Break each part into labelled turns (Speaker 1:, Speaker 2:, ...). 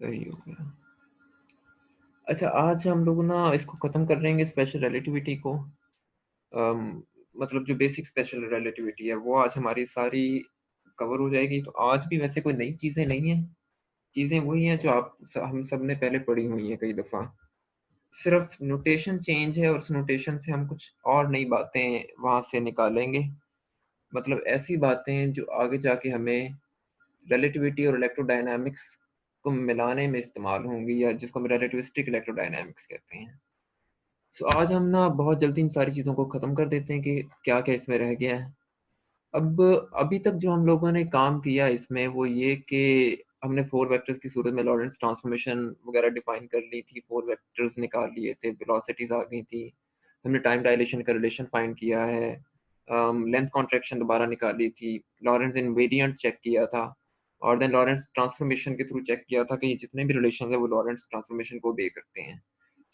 Speaker 1: सही हो गया। अच्छा, आज हम लोग ना इसको खत्म कर देंगे स्पेशल रिलेटिविटी को। मतलब जो बेसिक स्पेशल रिलेटिविटी है वो आज हमारी सारी कवर हो जाएगी। तो आज भी वैसे कोई नई चीजें नहीं है, चीजें वही हैं जो हम सब ने पहले पढ़ी हुई हैं कई दफा। सिर्फ नोटेशन चेंज है और उस नोटेशन से हम कुछ और नई बातें वहां से निकालेंगे। मतलब ऐसी बातें जो आगे जाके हमें रिलेटिविटी और इलेक्ट्रोडायनामिक्स को मिलाने में इस्तेमाल होंगी, या जिसको हम रिलेटिविस्टिक इलेक्ट्रोडायनामिक्स कहते हैं। सो आज हम ना बहुत जल्दी इन सारी चीज़ों को ख़त्म कर देते हैं कि क्या-क्या इसमें रह गया है। अब अभी तक जो हम लोगों ने काम किया इसमें वो ये कि हमने 4 वेक्टर्स की सूरत में लॉरेंस ट्रांसफॉर्मेशन वगैरह डिफाइन कर ली थी, 4 वेक्टर्स निकाल लिए थे, वेलोसिटीज़ आ गई थी। हमने टाइम डायलेशन का रिलेशन फाइंड किया है, लेंथ कॉन्ट्रैक्शन दोबारा निकाली थी, लॉरेंस इनवेरिएंट चेक किया था, और देन लॉरेंस ट्रांसफॉर्मेशन के थ्रू चेक किया था कि ये जितने भी रिलेशंस हैं वो लॉरेंस ट्रांसफॉर्मेशन को ओबे करते हैं।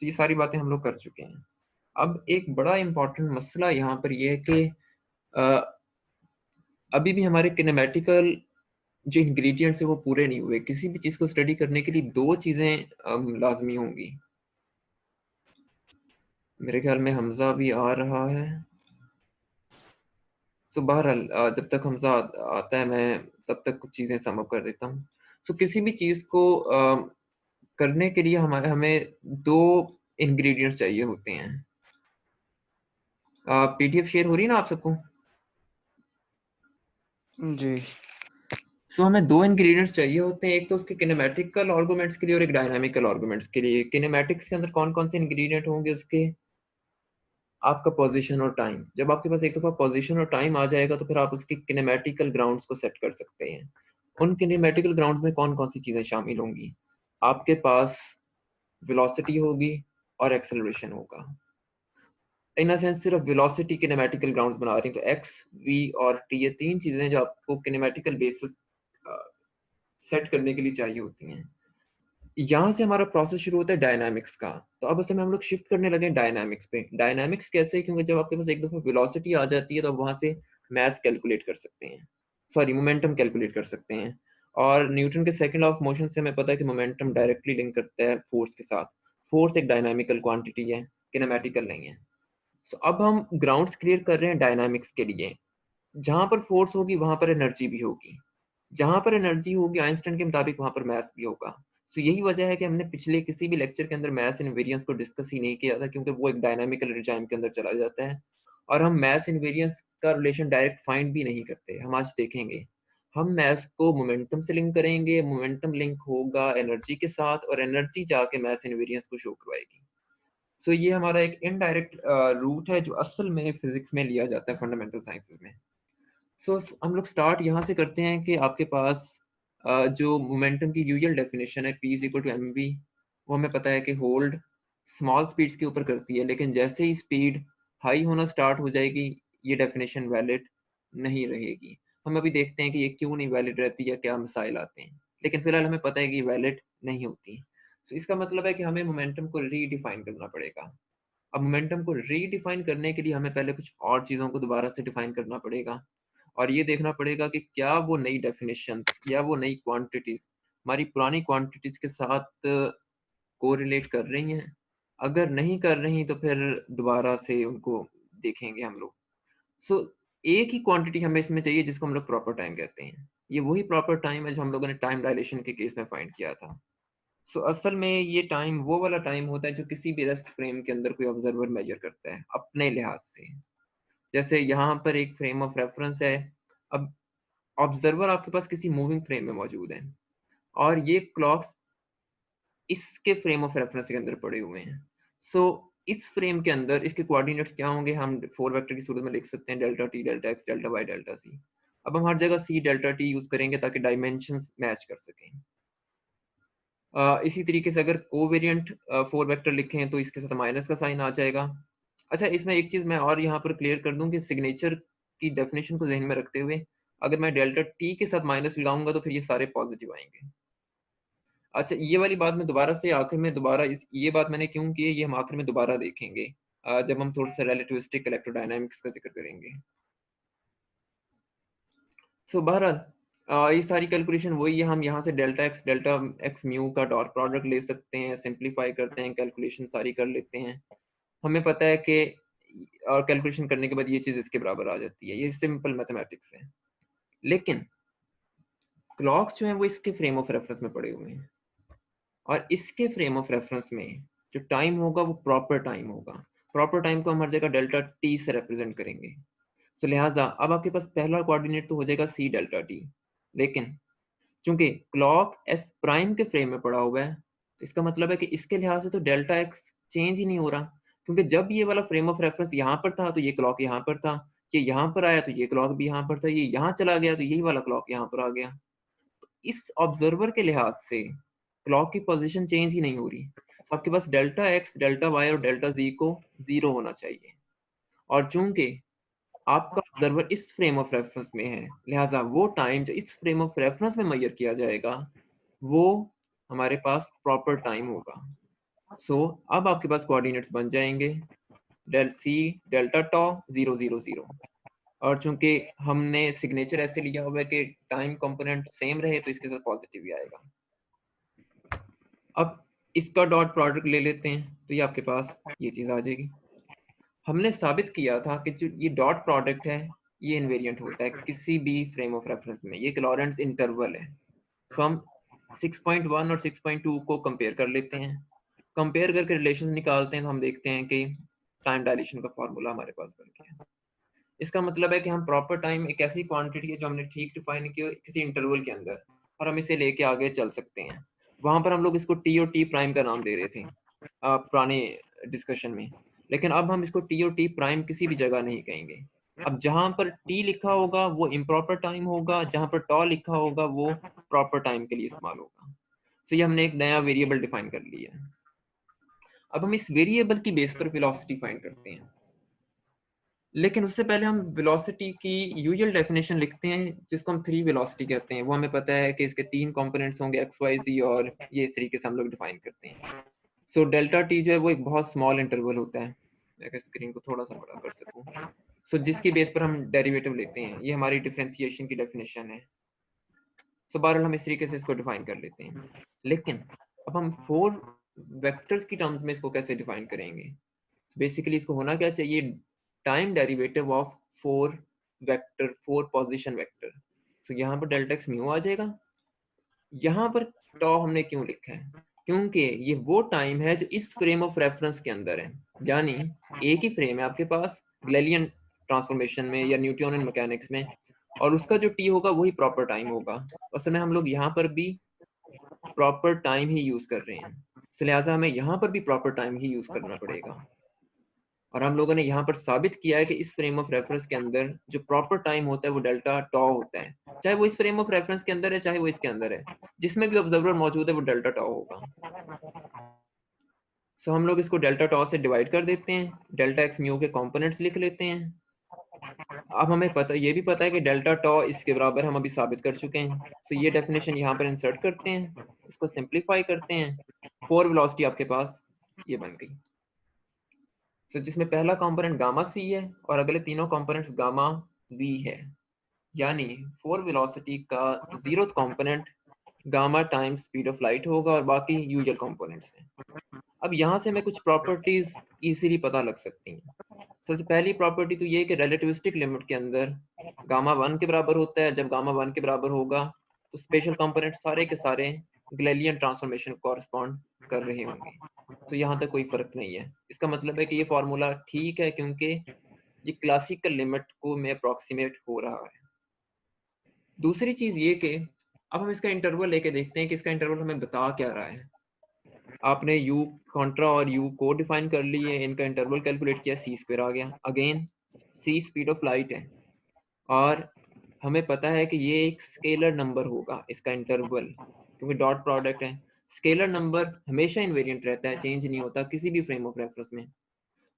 Speaker 1: तो ये सारी बातें हम लोग कर चुके हैं। अब एक बड़ा इम्पोर्टेंट मसला यहाँ पर ये है कि अ, अभी भी हमारे किनेमैटिकल जो इंग्रेडिएंट्स हैं वो पूरे नहीं हुए। किसी भी चीज़ को स्टडी करने के लिए 2 चीज़ें लाज़मी होंगी। मेरे ख़्याल में हमज़ा भी आ रहा है। सो बहरहाल जब तक हमज़ा आता है मैं तब तक कुछ चीज़ें सम अप कर देता हूँ। सो किसी भी चीज़ को करने के लिए हमें 2 इंग्रीडिएंट्स चाहिए होते हैं। पीडीएफ शेयर हो रही है ना आप सबको?
Speaker 2: जी।
Speaker 1: सो हमें 2 इंग्रीडिएंट्स चाहिए होते हैं, एक तो उसके किनेमैटिकल आर्गुमेंट्स के लिए और एक डायनामिकल आर्गुमेंट्स के लिए। किनेमैटिक्स के अंदर कौन-कौन से इंग्रीडिएंट होंगे उसके? आपका पोज़ीशन और टाइम। जब आपके पास एक दफ़ा पोज़ीशन और टाइम आ जाएगा तो फिर आप उसके किनेमैटिकल ग्राउंड्स को सेट कर सकते हैं। उन किनेमैटिकल ग्राउंड्स में कौन-कौन सी चीज़ें शामिल होंगी? आपके पास वेलोसिटी होगी और एक्सेलरेशन होगा। इन अ सेंस सिर्फ वेलोसिटी किनेमैटिकल ग्राउंड्स बना रही हैं, तो एक्स, वी और टी ये 3 चीज़ें हैं जो आपको किनेमैटिकल बेसिस अ, सेट करने के लिए चाहिए होती हैं। यहाँ से हमारा प्रोसेस शुरू होता है डायनामिक्स का। तो अब असल में हम लोग शिफ्ट करने लगे हैं डायनामिक्स पे। डायनामिक्स कैसे? क्योंकि जब आपके पास एक दफ़ा वेलोसिटी आ जाती है तो आप वहाँ से मास कैलकुलेट कर सकते हैं। सॉरी, मोमेंटम कैलकुलेट कर सकते हैं। और न्यूटन के सेकंड लॉ ऑफ मोशन से हमें पता है कि मोमेंटम डायरेक्टली लिंक करता है फ़ोर्स के साथ। फ़ोर्स एक डायनामिकल क्वांटिटी है, किनेमैटिकल नहीं है। सो अब हम ग्राउंड्स क्लियर कर रहे हैं डायनामिक्स के लिए। जहाँ पर फ़ोर्स होगी वहाँ पर एनर्जी भी होगी। जहाँ पर एनर्जी होगी आइंस्टाइन के मुताबिक वहाँ पर मास भी होगा। सो यही वजह है कि हमने पिछले किसी भी लेक्चर के अंदर मास इनवेरियंस को डिस्कस ही नहीं किया था, क्योंकि वो एक डायनामिकल रेजिम के अंदर चला जाता है और हम मास इनवेरियंस का रिलेशन डायरेक्ट फाइंड भी नहीं करते। हम आज देखेंगे। हम मास को मोमेंटम से लिंक करेंगे, मोमेंटम लिंक होगा एनर्जी के साथ और एनर्जी जाके मास इनवेरियंस को शो करवाएगी। सो ये हमारा एक इनडायरेक्ट रूट है जो असल में फिज़िक्स में लिया जाता है फंडामेंटल साइंसेज़ में। सो हम लोग स्टार्ट यहाँ से करते हैं कि आपके पास जो मोमेंटम की यूजुअल डेफिनेशन है p is equal to M v, वो हमें पता है कि होल्ड स्मॉल स्पीड्स के ऊपर करती है, लेकिन जैसे ही स्पीड हाई होना स्टार्ट हो जाएगी ये डेफिनेशन वैलिड नहीं रहेगी। हम अभी देखते हैं कि ये क्यों नहीं वैलिड रहती या क्या मसाइल आते हैं, लेकिन फिलहाल हमें पता है कि वैलिड नहीं होती। तो इसका मतलब है कि हमें मोमेंटम को रीडिफाइन करना पड़ेगा। अब मोमेंटम को रीडिफाइन करने के लिए हमें पहले कुछ और चीज़ों को दोबारा से डिफाइन करना पड़ेगा और ये देखना पड़ेगा कि क्या वो नई डेफिनेशंस या वो नई क्वांटिटीज़ हमारी पुरानी क्वांटिटीज़ के साथ कोरिलेट कर रही हैं। अगर नहीं कर रही तो फिर दोबारा से उनको देखेंगे हम लोग। सो एक ही क्वांटिटी हमें इसमें चाहिए जिसको हम लोग प्रॉपर टाइम कहते हैं। ये वही प्रॉपर टाइम है जो हम लोगों ने टाइम डायलेशन के केस में फाइंड किया था। सो असल में ये टाइम वो वाला टाइम होता है जो किसी भी रेस्ट फ्रेम के अंदर कोई ऑब्जर्वर मेजर करता है अपने लिहाज से। जैसे यहाँ पर एक फ्रेम ऑफ रेफरेंस है। अब ऑब्जर्वर आपके पास किसी मूविंग फ्रेम में मौजूद है और ये क्लॉक्स इसके फ्रेम ऑफ रेफरेंस के अंदर पड़े हुए हैं। सो इस फ्रेम के अंदर इसके कोऑर्डिनेट्स क्या होंगे? हम 4 वेक्टर की सूरत में लिख सकते हैं delta t, delta x, delta y, delta z. अब हम हर जगह सी डेल्टा टी यूज़ करेंगे ताकि डायमेंशंस मैच कर सकें। इसी तरीके से अगर कोवेरिएंट 4 वेक्टर लिखें तो इसके साथ माइनस का साइन आ जाएगा। अच्छा, इसमें एक चीज़ मैं और यहाँ पर क्लियर कर दूँ कि सिग्नेचर की डेफिनिशन को ज़हन में रखते हुए अगर मैं डेल्टा टी के साथ माइनस लगाऊँगा तो फिर ये सारे पॉज़िटिव आएँगे। अच्छा, ये वाली बात मैं दोबारा से आखिर में दोबारा इस ये बात मैंने क्यों की है ये हम आखिर में दोबारा देखेंगे जब हम थोड़ा-सा रिलेटिविस्टिक इलेक्ट्रोडायनामिक्स का ज़िक्र करेंगे। सो बहरहाल ये सारी कैलकुलेशन वही है, हम यहाँ से डेल्टा एक्स म्यू का डॉट प्रोडक्ट ले सकते हैं, सिंप्लीफाई करते हैं, कैलकुलेशन सारी कर लेते हैं। हमें पता है कि और कैलकुलेशन करने के बाद ये चीज़ इसके बराबर आ जाती है। ये सिंपल मैथमेटिक्स है। लेकिन क्लॉक्स जो हैं वो इसके फ्रेम ऑफ रेफरेंस में पड़े हुए हैं, और इसके फ्रेम ऑफ रेफरेंस में जो टाइम होगा वो प्रॉपर टाइम होगा। प्रॉपर टाइम को हम हर जगह डेल्टा टी से रिप्रेजेंट करेंगे। सो लिहाजा अब आपके पास पहला कोऑर्डिनेट तो हो जाएगा सी डेल्टा टी, लेकिन चूंकि क्लॉक एस प्राइम के फ्रेम में पड़ा हुआ है, तो इसका मतलब है कि इसके लिहाज से तो डेल्टा एक्स चेंज ही नहीं हो रहा, क्योंकि जब ये वाला फ्रेम ऑफ रेफरेंस यहाँ पर था तो ये क्लॉक यहाँ पर था, ये यहाँ पर आया तो ये क्लॉक भी यहाँ पर था, ये यहाँ चला गया तो यही वाला क्लॉक यहाँ पर आ गया। तो इस ऑब्जर्वर के लिहाज से क्लॉक की पोजीशन चेंज ही नहीं हो रही। तो आपके पास डेल्टा एक्स, डेल्टा वाई और डेल्टा जी को 0 होना चाहिए। और चूंकि आपका ऑब्जर्वर इस फ्रेम ऑफ रेफरेंस में है, लिहाजा वो टाइम जो इस फ्रेम ऑफ रेफरेंस में मेजर किया जाएगा वो हमारे पास प्रॉपर टाइम होगा। सो अब आपके पास कोऑर्डिनेट्स बन जाएंगे डेल सी डेल्टा टॉ 0 0 0। और चूंकि हमने सिग्नेचर ऐसे लिया हुआ है कि टाइम कंपोनेंट सेम रहे तो इसके साथ पॉजिटिव ही आएगा। अब इसका डॉट प्रोडक्ट ले लेते हैं तो ये आपके पास ये चीज आ जाएगी। हमने साबित किया था कि जो ये डॉट प्रोडक्ट है ये इनवेरिएंट होता है किसी भी फ्रेम ऑफ रेफरेंस में, ये एक लॉरेंट्ज इंटरवल है। सो हम 6.1 और 6.2 को कंपेयर कर लेते हैं, कंपेयर करके रिलेशन निकालते हैं तो हम देखते हैं कि टाइम डायलेशन का फॉर्मूला हमारे पास बन गया। इसका मतलब है कि हम प्रॉपर टाइम एक ऐसी क्वांटिटी है जो हमने ठीक डिफाइन की हो किसी इंटरवल के अंदर, और हम इसे लेके आगे चल सकते हैं। वहां पर हम लोग इसको टी और टी प्राइम का नाम दे रहे थे पुराने डिस्कशन में, लेकिन अब हम इसको टी और टी प्राइम किसी भी जगह नहीं कहेंगे। अब जहां पर टी लिखा होगा वो इम्प्रॉपर टाइम होगा, जहां पर टॉ लिखा होगा वो प्रॉपर टाइम के लिए इस्तेमाल होगा। तो ये हमने एक नया वेरिएबल डिफाइन कर लिया है। अब हम इस वेरिएबल की बेस पर वेलोसिटी फाइंड करते हैं, लेकिन उससे पहले हम वेलोसिटी की यूजुअल डेफिनेशन लिखते हैं जिसको हम 3 वेलोसिटी कहते हैं। वो हमें पता है कि इसके 3 कंपोनेंट्स होंगे एक्स वाई जी, और ये इस तरीके से हम लोग डिफाइन करते हैं। सो डेल्टा टी जो है वो एक बहुत स्मॉल इंटरवल होता है, अगर स्क्रीन को थोड़ा सा बड़ा कर सकूं, सो जिसकी बेस पर हम डेरिवेटिव लेते हैं। ये हमारी डिफरेंशिएशन की डेफिनेशन है। सो बहरहाल हम इस तरीके से इसको डिफाइन कर लेते हैं। लेकिन अब हम 4 वेक्टर्स की टर्म्स में इसको कैसे डिफाइन करेंगे? बेसिकली इसको होना क्या चाहिए, time derivative of 4 vector, 4 position vector. So यहाँ पर डेल्टा एक्स म्यू आ जाएगा। यहाँ पर टॉ हमने क्यों लिखा है? क्योंकि ये वो टाइम है जो इस फ्रेम ऑफ रेफरेंस के अंदर है, यानी एक ही फ्रेम है आपके पास गैलीलियन ट्रांसफॉर्मेशन में या न्यूटोनियन मैकेनिक्स में, और उसका जो टी होगा वही प्रॉपर टाइम होगा। असल में हम लोग यहाँ पर भी प्रॉपर टाइम ही यूज कर रहे हैं, तो लिहाजा हमें यहाँ पर भी प्रॉपर टाइम ही यूज करना पड़ेगा। और हम लोगों ने यहाँ पर साबित किया है कि इस फ्रेम ऑफ रेफरेंस के अंदर जो प्रॉपर टाइम होता है वो डेल्टा टॉ होता है, चाहे वो इस फ्रेम ऑफ रेफरेंस के अंदर है चाहे वो इसके अंदर है, जिसमें भी ऑब्जर्वर मौजूद है वो डेल्टा टॉ होगा। सो हम लोग इसको डेल्टा टॉ से डिवाइड कर देते हैं, डेल्टा एक्स म्यू के कंपोनेंट्स लिख लेते हैं। अब हमें पता, ये भी पता है कि डेल्टा टॉ इसके बराबर हम अभी साबित कर चुके हैं। सो ये डेफिनेशन यहाँ पर इंसर्ट करते हैं, इसको सिंप्लीफाई करते हैं, 4 वेलोसिटी आपके पास ये बन गई। तो जिसमें पहला कंपोनेंट गामा सी है और अगले तीनों कंपोनेंट्स गामा वी है, यानी 4 वेलोसिटी का 0th component gamma time speed of light होगा और बाकी यूजुअल कंपोनेंट्स हैं। अब यहाँ से हमें कुछ प्रॉपर्टीज इजीली पता लग सकती हैं। सबसे पहली प्रॉपर्टी तो ये है कि रिलेटिविस्टिक लिमिट के अंदर गामा 1 के बराबर होता है। जब गामा 1 के बराबर होगा तो स्पेशल कंपोनेंट सारे के सारे गैलीलियन ट्रांसफॉर्मेशन कॉरस्पॉन्ड कर रहे होंगे। तो यहाँ तक कोई फर्क नहीं है। इसका मतलब है कि ये फॉर्मूला ठीक है क्योंकि ये क्लासिकल लिमिट को में अप्रोक्सीमेट हो रहा है। दूसरी चीज ये कि अब हम इसका इंटरवल लेके देखते हैं कि इसका इंटरवल हमें बता क्या रहा है। आपने यू कॉन्ट्रा और यू को डिफाइन कर लिए, इनका इंटरवल कैलकुलेट किया, सी स्क्वायर आ गया। Again c speed of light है और हमें पता है कि ये एक स्केलर नंबर होगा इसका इंटरवल, क्योंकि डॉट प्रोडक्ट है। स्केलर नंबर हमेशा इनवेरिएंट रहता है, चेंज नहीं होता किसी भी फ्रेम ऑफ रेफरेंस में।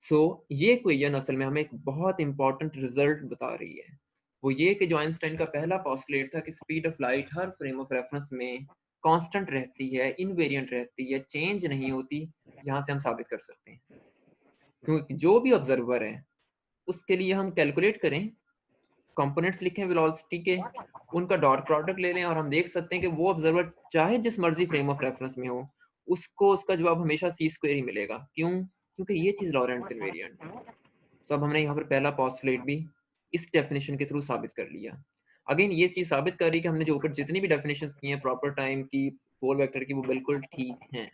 Speaker 1: सो ये इक्वेशन असल में हमें एक बहुत इंपॉर्टेंट रिजल्ट बता रही है। वो ये कि जो आइंस्टाइन का पहला पोस्टुलेट था कि speed of light her frame of reference में कांस्टेंट रहती है, इनवेरिएंट रहती है, चेंज नहीं होती, यहाँ से हम साबित कर सकते हैं। क्योंकि जो भी ऑब्जर्वर है उसके लिए हम कैलकुलेट करें कंपोनेंट्स लिखे हैं वेलोसिटी के, उनका डॉट प्रोडक्ट ले लें और हम देख सकते हैं कि वो ऑब्जर्वर चाहे जिस मर्जी फ्रेम ऑफ रेफरेंस में हो, उसको उसका जवाब हमेशा सी स्क्वायर ही मिलेगा। क्यों? क्योंकि ये चीज़ लॉरेंट्ज़ इनवेरिएंट है। तो अब हमने यहाँ पर पहला पोस्टुलेट भी इस डेफिनेशन के थ्रू साबित कर लिया। अगेन ये चीज़ साबित कर रही है कि हमने जो ऊपर जितनी भी डेफिनेशंस की हैं प्रॉपर टाइम की, फोर वेक्टर की, वो बिल्कुल ठीक हैं।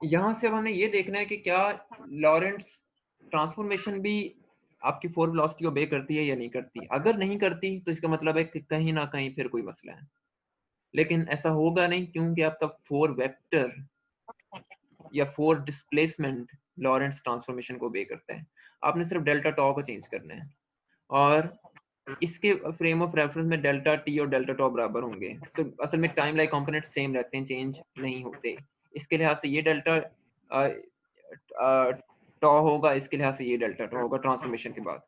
Speaker 1: यहाँ से अब हमने ये देखना है कि क्या लॉरेंट्ज़ ट्रांसफॉर्मेशन भी आपकी फोर वेलोसिटी को ओबे करती है या नहीं करती। अगर नहीं करती तो इसका मतलब है कि कहीं न कहीं फिर कोई मसला है। लेकिन ऐसा होगा नहीं क्योंकि आपका फोर वेक्टर या फोर डिस्प्लेसमेंट लॉरेंट्ज़ ट्रांसफॉर्मेशन को ओबे करता है। आपने सिर्फ डेल्टा टॉ को चेंज करना है और इसके फ्रेम ऑफ रेफरेंस में डेल्टा टी और डेल्टा टॉ बराबर होंगे। तो असल में टाइम लाइक कंपोनेंट सेम रहते हैं, चेंज नहीं होते। इसके लिहाज से ये डेल्टा टॉ होगा, इसके लिहाज से ये डेल्टा टॉ होगा ट्रांसफॉर्मेशन के बाद।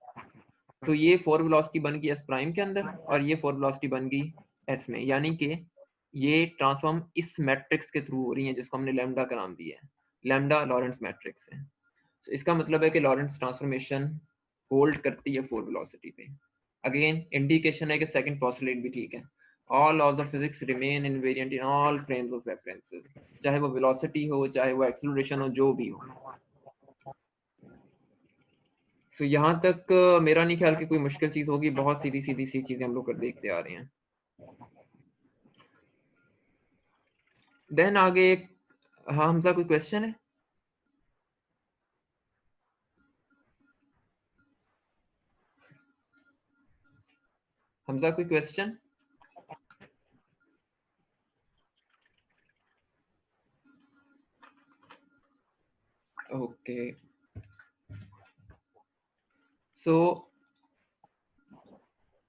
Speaker 1: तो ये फोर वेलोसिटी बन गई एस प्राइम के अंदर और ये फोर वेलोसिटी बन गई एस में, यानी कि ये ट्रांसफॉर्म इस मैट्रिक्स के थ्रू हो रही है जिसको हमने लैम्डा का नाम दिया है। लैम्डा लॉरेंट्ज़ मैट्रिक्स है। तो इसका मतलब है कि लॉरेंट्ज़ ट्रांसफॉर्मेशन होल्ड करती है फोर वेलोसिटी पे। अगेन इंडिकेशन है कि सेकंड पोस्टुलेट भी ठीक है। All laws of physics remain invariant in all frames of references, चाहे वो वेलोसिटी हो, चाहे वो एक्सेलरेशन हो, जो भी हो। तो यहाँ तक मेरा नहीं ख्याल कि कोई मुश्किल चीज़ होगी, बहुत सीधी-सीधी सी चीज़ें हम लोग कर देखते आ रहे हैं। देन आगे हाँ, हमज़ा कोई क्वेश्चन है? हमज़ा कोई क्वेश्चन? ओके। सो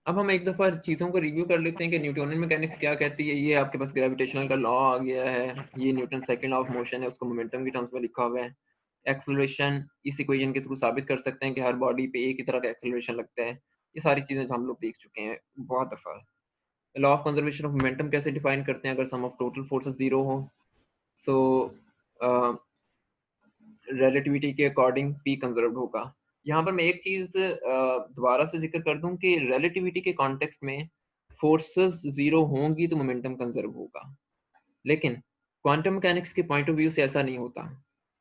Speaker 1: अब हम एक दफ़ा चीज़ों को रिव्यू कर लेते हैं कि न्यूटोनियन मैकेनिक्स क्या कहती है। ये आपके पास ग्रेविटेशनल का लॉ आ गया है, ये Newton second law of motion है, उसको मोमेंटम की टर्म्स में लिखा हुआ है। एक्सेलरेशन इस इक्वेशन के थ्रू साबित कर सकते हैं कि हर बॉडी पे एक ही तरह का एक्सेलरेशन लगता है। ये सारी चीज़ें जो हम लोग देख चुके हैं बहुत दफ़ा। Law of conservation of momentum कैसे डिफाइन करते हैं अगर सम ऑफ टोटल फोर्सेस 0 हो। सो रिलेटिविटी के अकॉर्डिंग पी कंजर्व्ड होगा। यहाँ पर मैं एक चीज़ दोबारा से ज़िक्र कर दूँ कि रिलेटिविटी के कॉन्टेक्स्ट में फोर्सेस 0 होंगी तो मोमेंटम कंजर्व होगा। लेकिन क्वांटम मैकेनिक्स के पॉइंट ऑफ व्यू से ऐसा नहीं होता,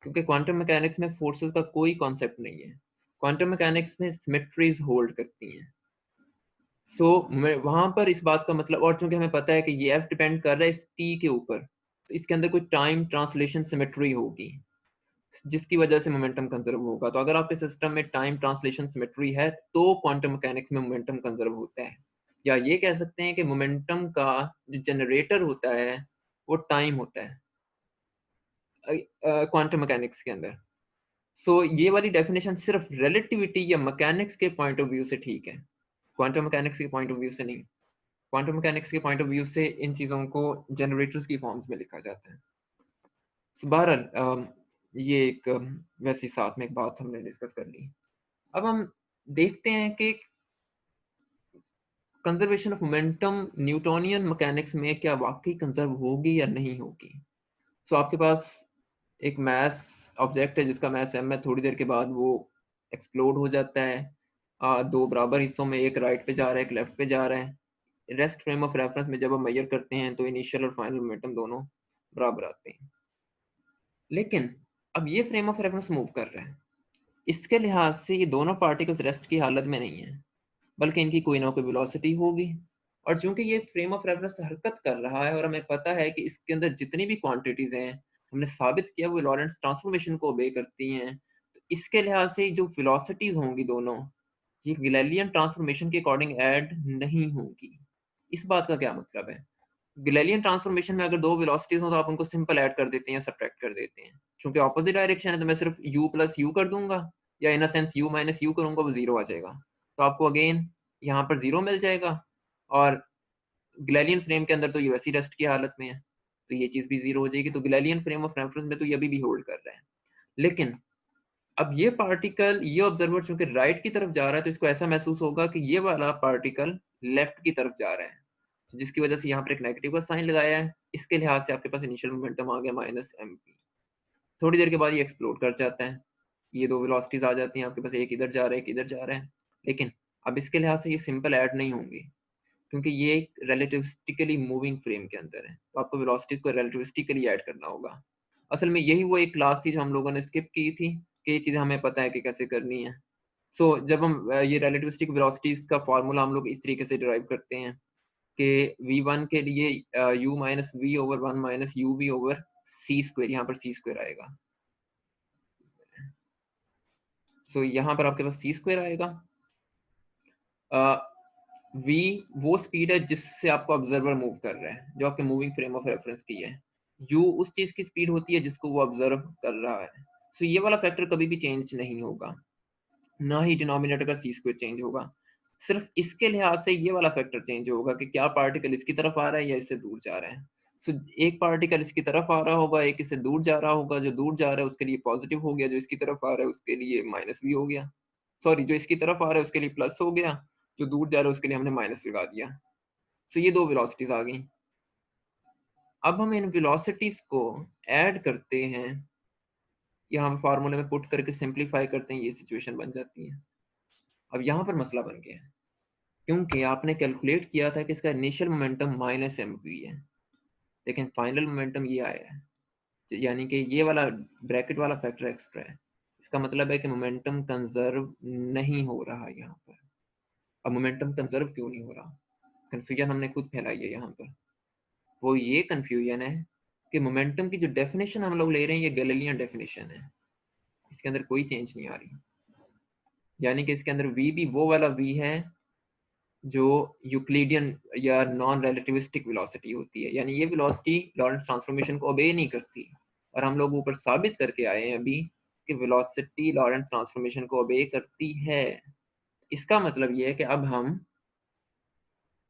Speaker 1: क्योंकि क्वांटम मैकेनिक्स में फोर्सेस का कोई कॉन्सेप्ट नहीं है। क्वांटम मैकेनिक्स में सिमेट्रीज होल्ड करती हैं। सो मैं वहाँ पर इस बात का मतलब, और चूँकि हमें पता है कि ये एफ डिपेंड कर रहा है इस टी के ऊपर, तो इसके अंदर कोई टाइम ट्रांसलेशन सिमेट्री होगी, जिसकी वजह से मोमेंटम कंजर्व होगा। तो अगर आपके सिस्टम में टाइम ट्रांसलेशन सिमेट्री है, तो क्वांटम मैकेनिक्स में मोमेंटम कंजर्व होता है। या ये कह सकते हैं कि मोमेंटम का जो जनरेटर होता है, वो टाइम होता है क्वांटम मैकेनिक्स के अंदर। सो ये वाली डेफिनेशन सिर्फ रिलेटिविटी या मैकेनिक्स के पॉइंट ऑफ व्यू से ठीक है, क्वांटम मैकेनिक्स के पॉइंट ऑफ व्यू से नहीं। क्वांटम मैकेनिक्स के पॉइंट ऑफ व्यू से इन चीज़ों को जनरेटर्स की फॉर्म्स में लिखा जाता है। सो बहरहाल ये एक वैसी साथ में एक बात हमने डिस्कस कर ली। अब हम देखते हैं कि conservation of momentum Newtonian mechanics में क्या वाकई कंजर्व होगी या नहीं होगी। सो आपके पास एक मास ऑब्जेक्ट है जिसका मास m है, थोड़ी देर के बाद वो एक्सप्लोड हो जाता है। दो बराबर हिस्सों में, एक राइट पे जा रहा है, एक लेफ्ट पे जा रहा है। रेस्ट फ्रेम ऑफ रेफरेंस में जब हम मेजर करते हैं तो इनिशियल और फाइनल मोमेंटम दोनों बराबर आते हैं। लेकिन अब ये फ्रेम ऑफ रेफरेंस मूव कर रहा है, इसके लिहाज से ये दोनों पार्टिकल्स रेस्ट की हालत में नहीं है, बल्कि इनकी कोई ना कोई वेलोसिटी होगी। और चूंकि ये फ्रेम ऑफ रेफरेंस हरकत कर रहा है और हमें पता है कि इसके अंदर जितनी भी क्वांटिटीज हैं, हमने साबित किया वो लॉरेंट्ज़ ट्रांसफॉर्मेशन को ओबे करती हैं, तो इसके लिहाज से जो वेलोसिटीज होंगी दोनों, ये गिलेलियन ट्रांसफॉर्मेशन के अकॉर्डिंग ऐड नहीं होंगी। इस बात का क्या मतलब है? गिलेलियन ट्रांसफॉर्मेशन में अगर दो वेलोसिटीज हो तो आप उनको सिंपल ऐड कर देते हैं या सब्ट्रैक्ट कर देते हैं। चूंकि ऑपोजिट डायरेक्शन है तो मैं सिर्फ u प्लस यू कर दूंगा, या in a sense u minus u करूंगा, वो जीरो आ जाएगा। तो आपको अगेन यहाँ पर जीरो मिल जाएगा, और गिलेलियन फ्रेम के अंदर तो ये वैसी रेस्ट की हालत में है, तो ये चीज भी जीरो हो जाएगी। तो गिलेलियन फ्रेम ऑफ रेफरेंस में तो ये अभी भी होल्ड कर रहा है। लेकिन अब ये पार्टिकल, ये ऑब्जर्वर चूंकि राइट की तरफ जा रहा है, तो इसको ऐसा महसूस होगा कि ये वाला पार्टिकल लेफ्ट की तरफ जा रहा है, जिसकी वजह से यहाँ पर एक नेगेटिव का साइन लगाया है। इसके लिहाज से आपके पास इनिशियल मोमेंटम आ गया माइनस एम पी। थोड़ी देर के बाद ये एक्सप्लोड कर जाता है, ये दो वेलोसिटीज आ जाती हैं आपके पास, एक इधर जा रहा है, एक इधर जा रहा है। लेकिन अब इसके लिहाज से ये सिंपल ऐड नहीं होंगे, क्योंकि ये एक रिलेटिविस्टिकली मूविंग फ्रेम के अंदर है, तो आपको वेलोसिटीज को रिलेटिविस्टिकली ऐड करना होगा। असल में यही वो एक क्लास थी जो हम लोगों ने स्किप की थी, कि ये चीज़ें हमें पता है कि कैसे करनी है। सो जब हम ये रिलेटिविस्टिक वेलोसिटीज का फार्मूला हम लोग इस तरीके से डिराइव करते हैं कि v1 के लिए u minus v over 1 minus u v over c square, यहाँ पर सी स्क्वायर आएगा। सो यहाँ पर आपके पास सी स्क्वायर आएगा। v वो स्पीड है जिससे आपको ऑब्जर्वर मूव कर रहा है, जो आपके मूविंग फ्रेम ऑफ रेफरेंस की है। u उस चीज की स्पीड होती है जिसको वो ऑब्जर्व कर रहा है। सो ये वाला फैक्टर कभी भी चेंज नहीं होगा, ना ही डिनोमिनेटर का सी स्क्वायर चेंज होगा। सिर्फ इसके लिहाज से ये वाला फैक्टर चेंज होगा कि क्या पार्टिकल इसकी तरफ आ रहा है या इससे दूर जा रहा है। सो एक पार्टिकल इसकी तरफ आ रहा होगा, एक इससे दूर जा रहा होगा। जो दूर जा रहा है उसके लिए पॉजिटिव हो गया, जो इसकी तरफ आ रहा है उसके लिए माइनस भी हो गया। सॉरी, जो इसकी तरफ आ रहा है उसके लिए प्लस हो गया, जो दूर जा रहा है उसके लिए हमने माइनस लगा दिया। सो ये दो वेलोसिटीज आ गई। अब हम इन वेलोसिटीज को ऐड करते हैं, यहाँ पे फार्मूले में पुट करके सिंप्लीफाई करते हैं, ये सिचुएशन बन जाती है। अब यहाँ पर मसला बन गया है, क्योंकि आपने कैलकुलेट किया था कि इसका initial momentum minus m v है, लेकिन फाइनल मोमेंटम ये आया है, यानी कि ये वाला ब्रैकेट वाला फैक्टर एक्स्ट्रा है। इसका मतलब है कि मोमेंटम कंजर्व नहीं हो रहा यहाँ पर। अब मोमेंटम कंजर्व क्यों नहीं हो रहा? कंफ्यूजन हमने खुद फैलाई है यहाँ पर। वो ये कंफ्यूजन है कि मोमेंटम की जो डेफिनेशन हम लोग ले रहे हैं ये गैलीलियन डेफिनेशन है, इसके अंदर कोई चेंज नहीं आ रही। यानी कि इसके अंदर वी भी वो वाला वी है जो यूक्लिडियन या नॉन रिलेटिविस्टिक वेलोसिटी होती है, यानी ये वेलोसिटी लॉरेंस ट्रांसफॉर्मेशन को ओबे नहीं करती। और हम लोग ऊपर साबित करके आए हैं अभी कि वेलोसिटी लॉरेंस ट्रांसफॉर्मेशन को ओबे करती है। इसका मतलब ये है कि अब हम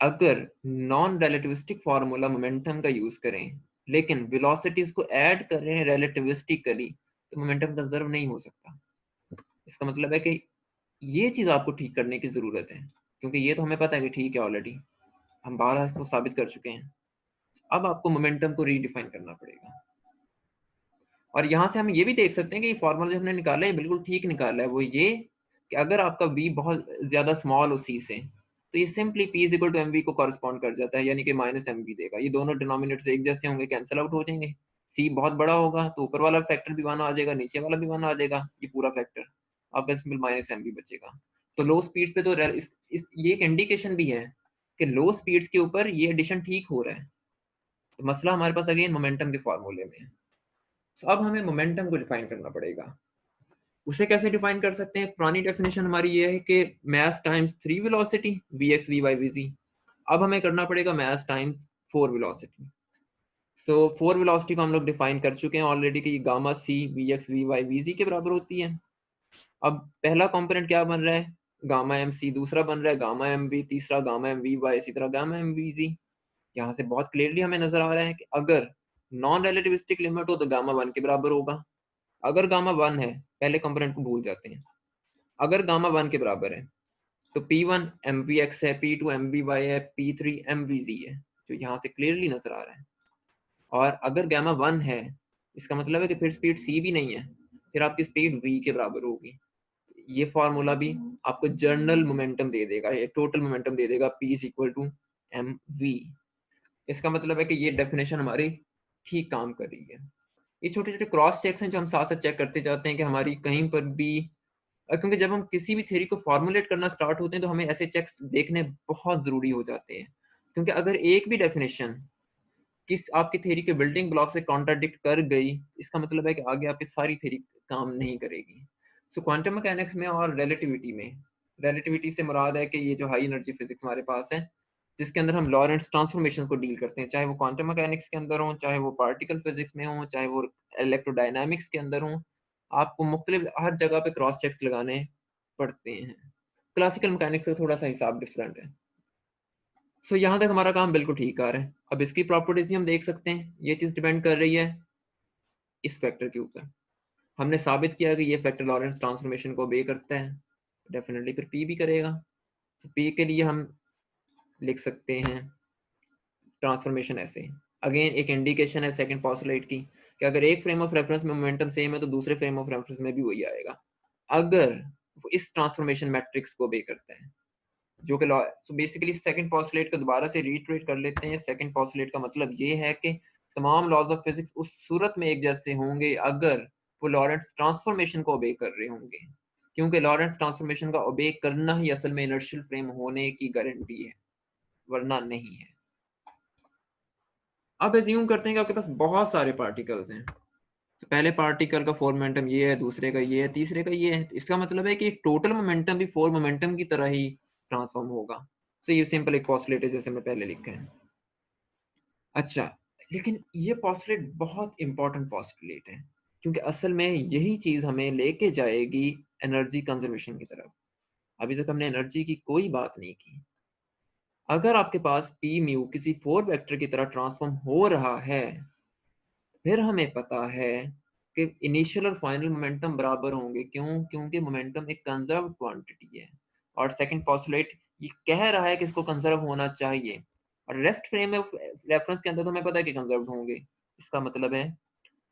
Speaker 1: अगर नॉन रिलेटिविस्टिक फार्मूला मोमेंटम का यूज करें लेकिन वेलोसिटीज को ऐड कर रहे हैं रिलेटिविस्टिकली, तो मोमेंटम कंजर्व नहीं हो सकता। इसका मतलब है कि ये चीज आपको ठीक करने की जरूरत है, क्योंकि ये तो हमें पता है कि ठीक है, ऑलरेडी हम बारह इसको साबित कर चुके हैं। अब आपको मोमेंटम को रीडिफाइन करना पड़ेगा। और यहाँ से हम ये भी देख सकते हैं कि ये फॉर्मूला जो हमने निकाला है बिल्कुल ठीक निकाला है। वो ये कि अगर आपका v बहुत ज्यादा स्मॉल हो c से, तो ये simply p is equal to M V को कॉरस्पॉन्ड कर जाता है, यानी कि माइनस एम वी देगा। ये दोनों डिनोमिनेटर्स एक जैसे होंगे, कैंसिल आउट हो जाएंगे। c बहुत बड़ा होगा तो ऊपर वाला फैक्टर भी वन आ जाएगा, नीचे वाला भी वन आ जाएगा, ये पूरा फैक्टर आपका सिंपल माइनस एम वी बचेगा। तो लो स्पीड्स पे तो ये एक इंडिकेशन भी है कि लो स्पीड्स के ऊपर ये एडिशन ठीक हो रहा है। तो मसला हमारे पास अगेन मोमेंटम के फॉर्मूले में है। तो अब हमें मोमेंटम को डिफाइन करना पड़ेगा। उसे कैसे डिफाइन कर सकते हैं? पुरानी डेफिनेशन हमारी ये है कि mass times 3 velocity V X V Y V Z. अब हमें करना पड़ेगा mass times 4 velocity. So 4 velocity को हम लोग डिफाइन कर चुके हैं ऑलरेडी कि gamma C V X V Y V Z के बराबर होती है। अब पहला कंपोनेंट क्या बन रहा है? Gamma M C. दूसरा बन रहा है गामा एम वी। तीसरा गामा एम वी वाई। इसी तरह गामा एम वी जी। यहाँ से बहुत क्लियरली हमें नजर आ रहा है कि अगर नॉन रिलेटिविस्टिक लिमिट हो तो गामा वन के बराबर होगा। अगर गामा वन है, पहले कंपोनेंट को भूल जाते हैं, अगर गामा वन के बराबर है तो p one m v x है, p two M we y है, p three m v z है, जो यहाँ से क्लियरली नजर आ रहा है। और अगर गामा वन है, इसका मतलब है कि फिर स्पीड सी भी नहीं है, फिर आपकी स्पीड वी के बराबर होगी। ये फॉर्मूला भी आपको जर्नल मोमेंटम दे देगा, ये टोटल मोमेंटम दे देगा, P is equal to M V. इसका मतलब है कि ये डेफिनेशन हमारी ठीक काम कर रही है। ये छोटे छोटे क्रॉस चेक्स हैं जो हम साथ साथ चेक करते जाते हैं कि हमारी कहीं पर भी, क्योंकि जब हम किसी भी थ्योरी को फॉर्मुलेट करना स्टार्ट होते हैं तो हमें ऐसे चेक्स देखने बहुत जरूरी हो जाते हैं। क्योंकि अगर एक भी डेफिनेशन किस आपकी थ्योरी के बिल्डिंग ब्लॉक से कॉन्ट्राडिक्ट कर गई, इसका मतलब है कि आगे आपकी सारी थ्योरी काम नहीं करेगी। सो क्वांटम मैकेनिक्स में और रिलेटिविटी में, रिलेटिविटी से मुराद है कि ये जो हाई एनर्जी फिजिक्स हमारे पास है, जिसके अंदर हम लॉरेंट्ज ट्रांसफॉर्मेशन को डील करते हैं, चाहे वो क्वांटम मैकेनिक्स के अंदर हो, चाहे वो पार्टिकल फिजिक्स में हो, चाहे वो इलेक्ट्रोडायनामिक्स के अंदर हो, आपको मुख्तलिफ हर जगह पे क्रॉस चेक्स लगाने पड़ते हैं। क्लासिकल मैकेनिक्स का थोड़ा सा हिसाब डिफरेंट है। सो यहाँ तक हमारा काम बिल्कुल ठीक आ रहा है। अब इसकी प्रॉपर्टीज भी हम देख सकते हैं। ये चीज डिपेंड कर रही है इस फैक्टर के ऊपर। हमने साबित किया कि ये फैक्टर लॉरेंस ट्रांसफॉर्मेशन को obey करता है, डेफिनेटली फिर पी भी करेगा। तो पी के लिए हम लिख सकते हैं ट्रांसफॉर्मेशन ऐसे। अगेन एक इंडिकेशन है सेकंड पोस्टुलेट की कि अगर एक फ्रेम ऑफ रेफरेंस में मोमेंटम सेम है तो दूसरे फ्रेम ऑफ रेफरेंस में भी वही आएगा, अगर वो इस ट्रांसफॉर्मेशन मैट्रिक्स को obey करता है। जो कि सो बेसिकली सेकंड पॉस्टुलेट को दोबारा से रीट्रेट कर लेते हैं। सेकंड पॉस्टुलेट का मतलब ये है कि तमाम लॉज ऑफ फिजिक्स उस सूरत में एक जैसे होंगे अगर वो लॉरेंट्ज ट्रांसफॉर्मेशन को ओबे कर रहे होंगे, क्योंकि लॉरेंट्ज ट्रांसफॉर्मेशन का ओबे करना ही असल में इनर्शियल फ्रेम होने की गारंटी है, वरना नहीं है। अब एज्यूम करते हैं कि आपके पास बहुत सारे पार्टिकल्स हैं। तो पहले पार्टिकल का फोर मोमेंटम ये है, दूसरे का ये है, तीसरे का ये है। इसका मतलब है कि टोटल मोमेंटम भी फोर मोमेंटम की तरह ही ट्रांसफॉर्म होगा। तो ये सिंपल एक पॉस्टुलेट है जैसे मैं पहले लिखा है। अच्छा, लेकिन ये पॉस्टुलेट बहुत इंपॉर्टेंट पॉस्टुलेट है, क्योंकि असल में यही चीज हमें लेके जाएगी एनर्जी कंजर्वेशन की तरफ। अभी तक हमने एनर्जी की कोई बात नहीं की। अगर आपके पास पी म्यू किसी फोर वेक्टर की तरह ट्रांसफॉर्म हो रहा है, फिर हमें पता है कि इनिशियल और फाइनल मोमेंटम बराबर होंगे। क्यों? क्योंकि मोमेंटम एक कंजर्व क्वांटिटी है और सेकंड पॉस्टुलेट ये कह रहा है कि इसको कंजर्व होना चाहिए, और रेस्ट फ्रेम ऑफ रेफरेंस के अंदर तो हमें पता है कि कंजर्व होंगे। इसका मतलब है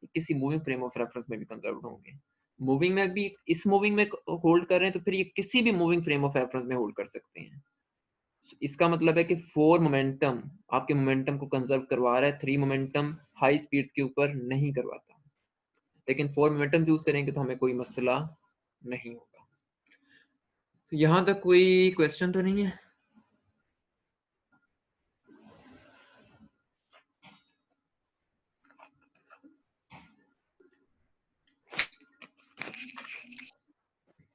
Speaker 1: कि किसी मूविंग फ्रेम ऑफ रेफरेंस में भी कंजर्व होंगे। मूविंग में भी, इस मूविंग में होल्ड कर रहे हैं तो फिर ये किसी भी मूविंग फ्रेम ऑफ रेफरेंस में होल्ड कर सकते हैं। इसका मतलब है कि फोर मोमेंटम आपके मोमेंटम को कंजर्व करवा रहा है, थ्री मोमेंटम हाई स्पीड्स के ऊपर नहीं करवाता। लेकिन फोर मोमेंटम चूज करेंगे तो हमें कोई मसला नहीं होगा। तो यहां तक कोई क्वेश्चन तो नहीं है?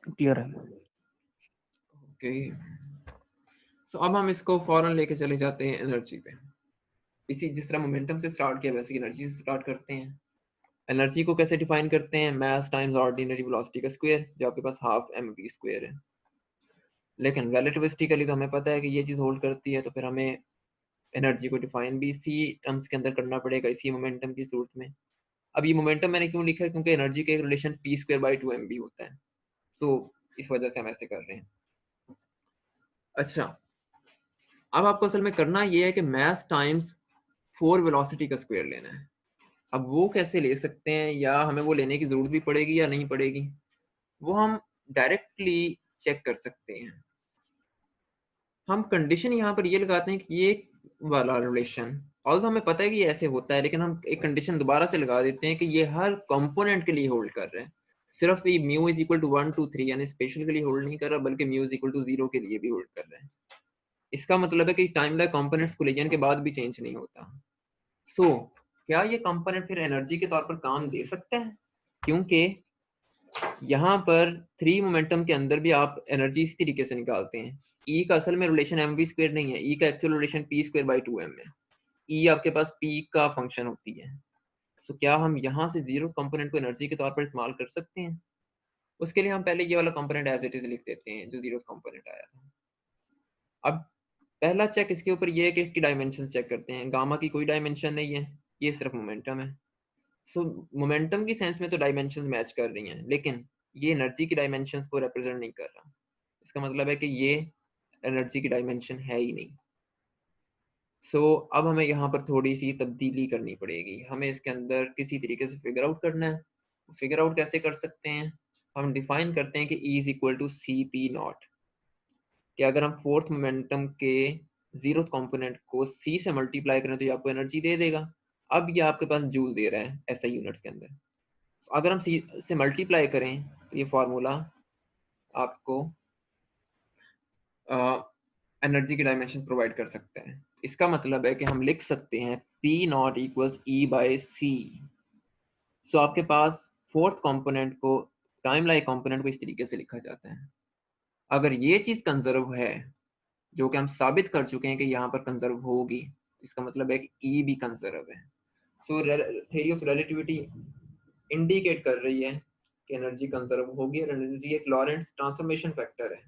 Speaker 2: क्लियर है।
Speaker 1: ओके, सो अब हम इसको फौरन लेके चले जाते हैं एनर्जी पे। इसी जिस तरह मोमेंटम से स्टार्ट किया वैसे एनर्जी से स्टार्ट करते हैं। एनर्जी को कैसे डिफाइन करते हैं? मास टाइम्स ऑर्डिनरी वेलोसिटी का स्क्वायर, जो आपके पास हाफ mv स्क्वायर है। लेकिन रिलेटिविस्टिकली तो हमें पता है कि ये चीज होल्ड करती है, तो फिर हमें एनर्जी को डिफाइन भी इसी टर्म्स के अंदर करना पड़ेगा, इसी मोमेंटम की सूरत में। अब ये मोमेंटम मैंने क्यों लिखा है? क्योंकि एनर्जी का एक relation P square by two M B होता है, तो इस वजह से हम ऐसे कर रहे हैं। अच्छा, अब आपको असल में करना ये है कि मास टाइम्स फोर वेलोसिटी का स्क्वायर लेना है। अब वो कैसे ले सकते हैं, या हमें वो लेने की जरूरत भी पड़ेगी या नहीं पड़ेगी, वो हम डायरेक्टली चेक कर सकते हैं। हम कंडीशन यहाँ पर ये लगाते हैं कि ये वाला रिलेशन, ऑल्दो हमें पता है कि ये ऐसे होता है, लेकिन हम एक कंडीशन दोबारा से लगा देते हैं कि ये हर कंपोनेंट के लिए होल्ड कर रहे हैं। सिर्फ ये म्यू इज इक्वल टू 1 2 3 यानी स्पेशल के लिए होल्ड नहीं कर रहा, बल्कि म्यू इज इक्वल टू 0 के लिए भी होल्ड कर रहे हैं। इसका मतलब है कि टाइम लाइक कंपोनेंट्स कोलिजन के बाद भी चेंज नहीं होता। सो क्या ये कंपोनेंट फिर एनर्जी के तौर पर काम दे सकता है? क्योंकि यहाँ पर थ्री मोमेंटम के अंदर भी आप एनर्जी इसी तरीके से निकालते हैं। ई का असल में रिलेशन एम वी स्क्वायर नहीं है, ई का actual relation P square by two M है। ई आपके पास पी का फंक्शन होती है। तो क्या हम यहाँ से जीरो कंपोनेंट को एनर्जी के तौर पर इस्तेमाल कर सकते हैं? उसके लिए हम पहले ये वाला कंपोनेंट एज इट इज लिख देते हैं जो जीरो कंपोनेंट आया था। अब पहला चेक इसके ऊपर ये है कि इसकी डायमेंशन चेक करते हैं। गामा की कोई डायमेंशन नहीं है, ये सिर्फ मोमेंटम है। सो मोमेंटम की सेंस में तो डायमेंशंस मैच कर रही हैं, लेकिन ये एनर्जी की डायमेंशंस को रिप्रेजेंट नहीं कर रहा। इसका मतलब है कि ये एनर्जी की डायमेंशन है ही नहीं। अब हमें यहाँ पर थोड़ी सी तब्दीली करनी पड़ेगी। हमें इसके अंदर किसी तरीके से फिगर आउट करना है। फिगर आउट कैसे कर सकते हैं? हम डिफाइन करते हैं कि E is equal to C P nought, कि अगर हम फोर्थ मोमेंटम के जीरो कंपोनेंट को C से मल्टीप्लाई करें तो ये आपको एनर्जी दे देगा। अब ये आपके पास जूल दे रहा है ऐसा यूनिट्स के अंदर। अगर हम C से मल्टीप्लाई करें तो ये फार्मूला आपको एनर्जी की डायमेंशन प्रोवाइड कर सकता है। इसका मतलब है कि हम लिख सकते हैं P not equals E by c. So आपके पास फोर्थ कंपोनेंट को, टाइम लाइक कंपोनेंट को इस तरीके से लिखा जाता है। अगर ये चीज कंजर्व है, जो कि हम साबित कर चुके हैं कि यहाँ पर कंजर्व होगी, इसका मतलब है कि E भी कंजर्व है। सो थ्योरी ऑफ रिलेटिविटी इंडिकेट कर रही है कि एनर्जी कंजर्व होगी, और एनर्जी एक लॉरेंट्ज ट्रांसफॉर्मेशन फैक्टर है,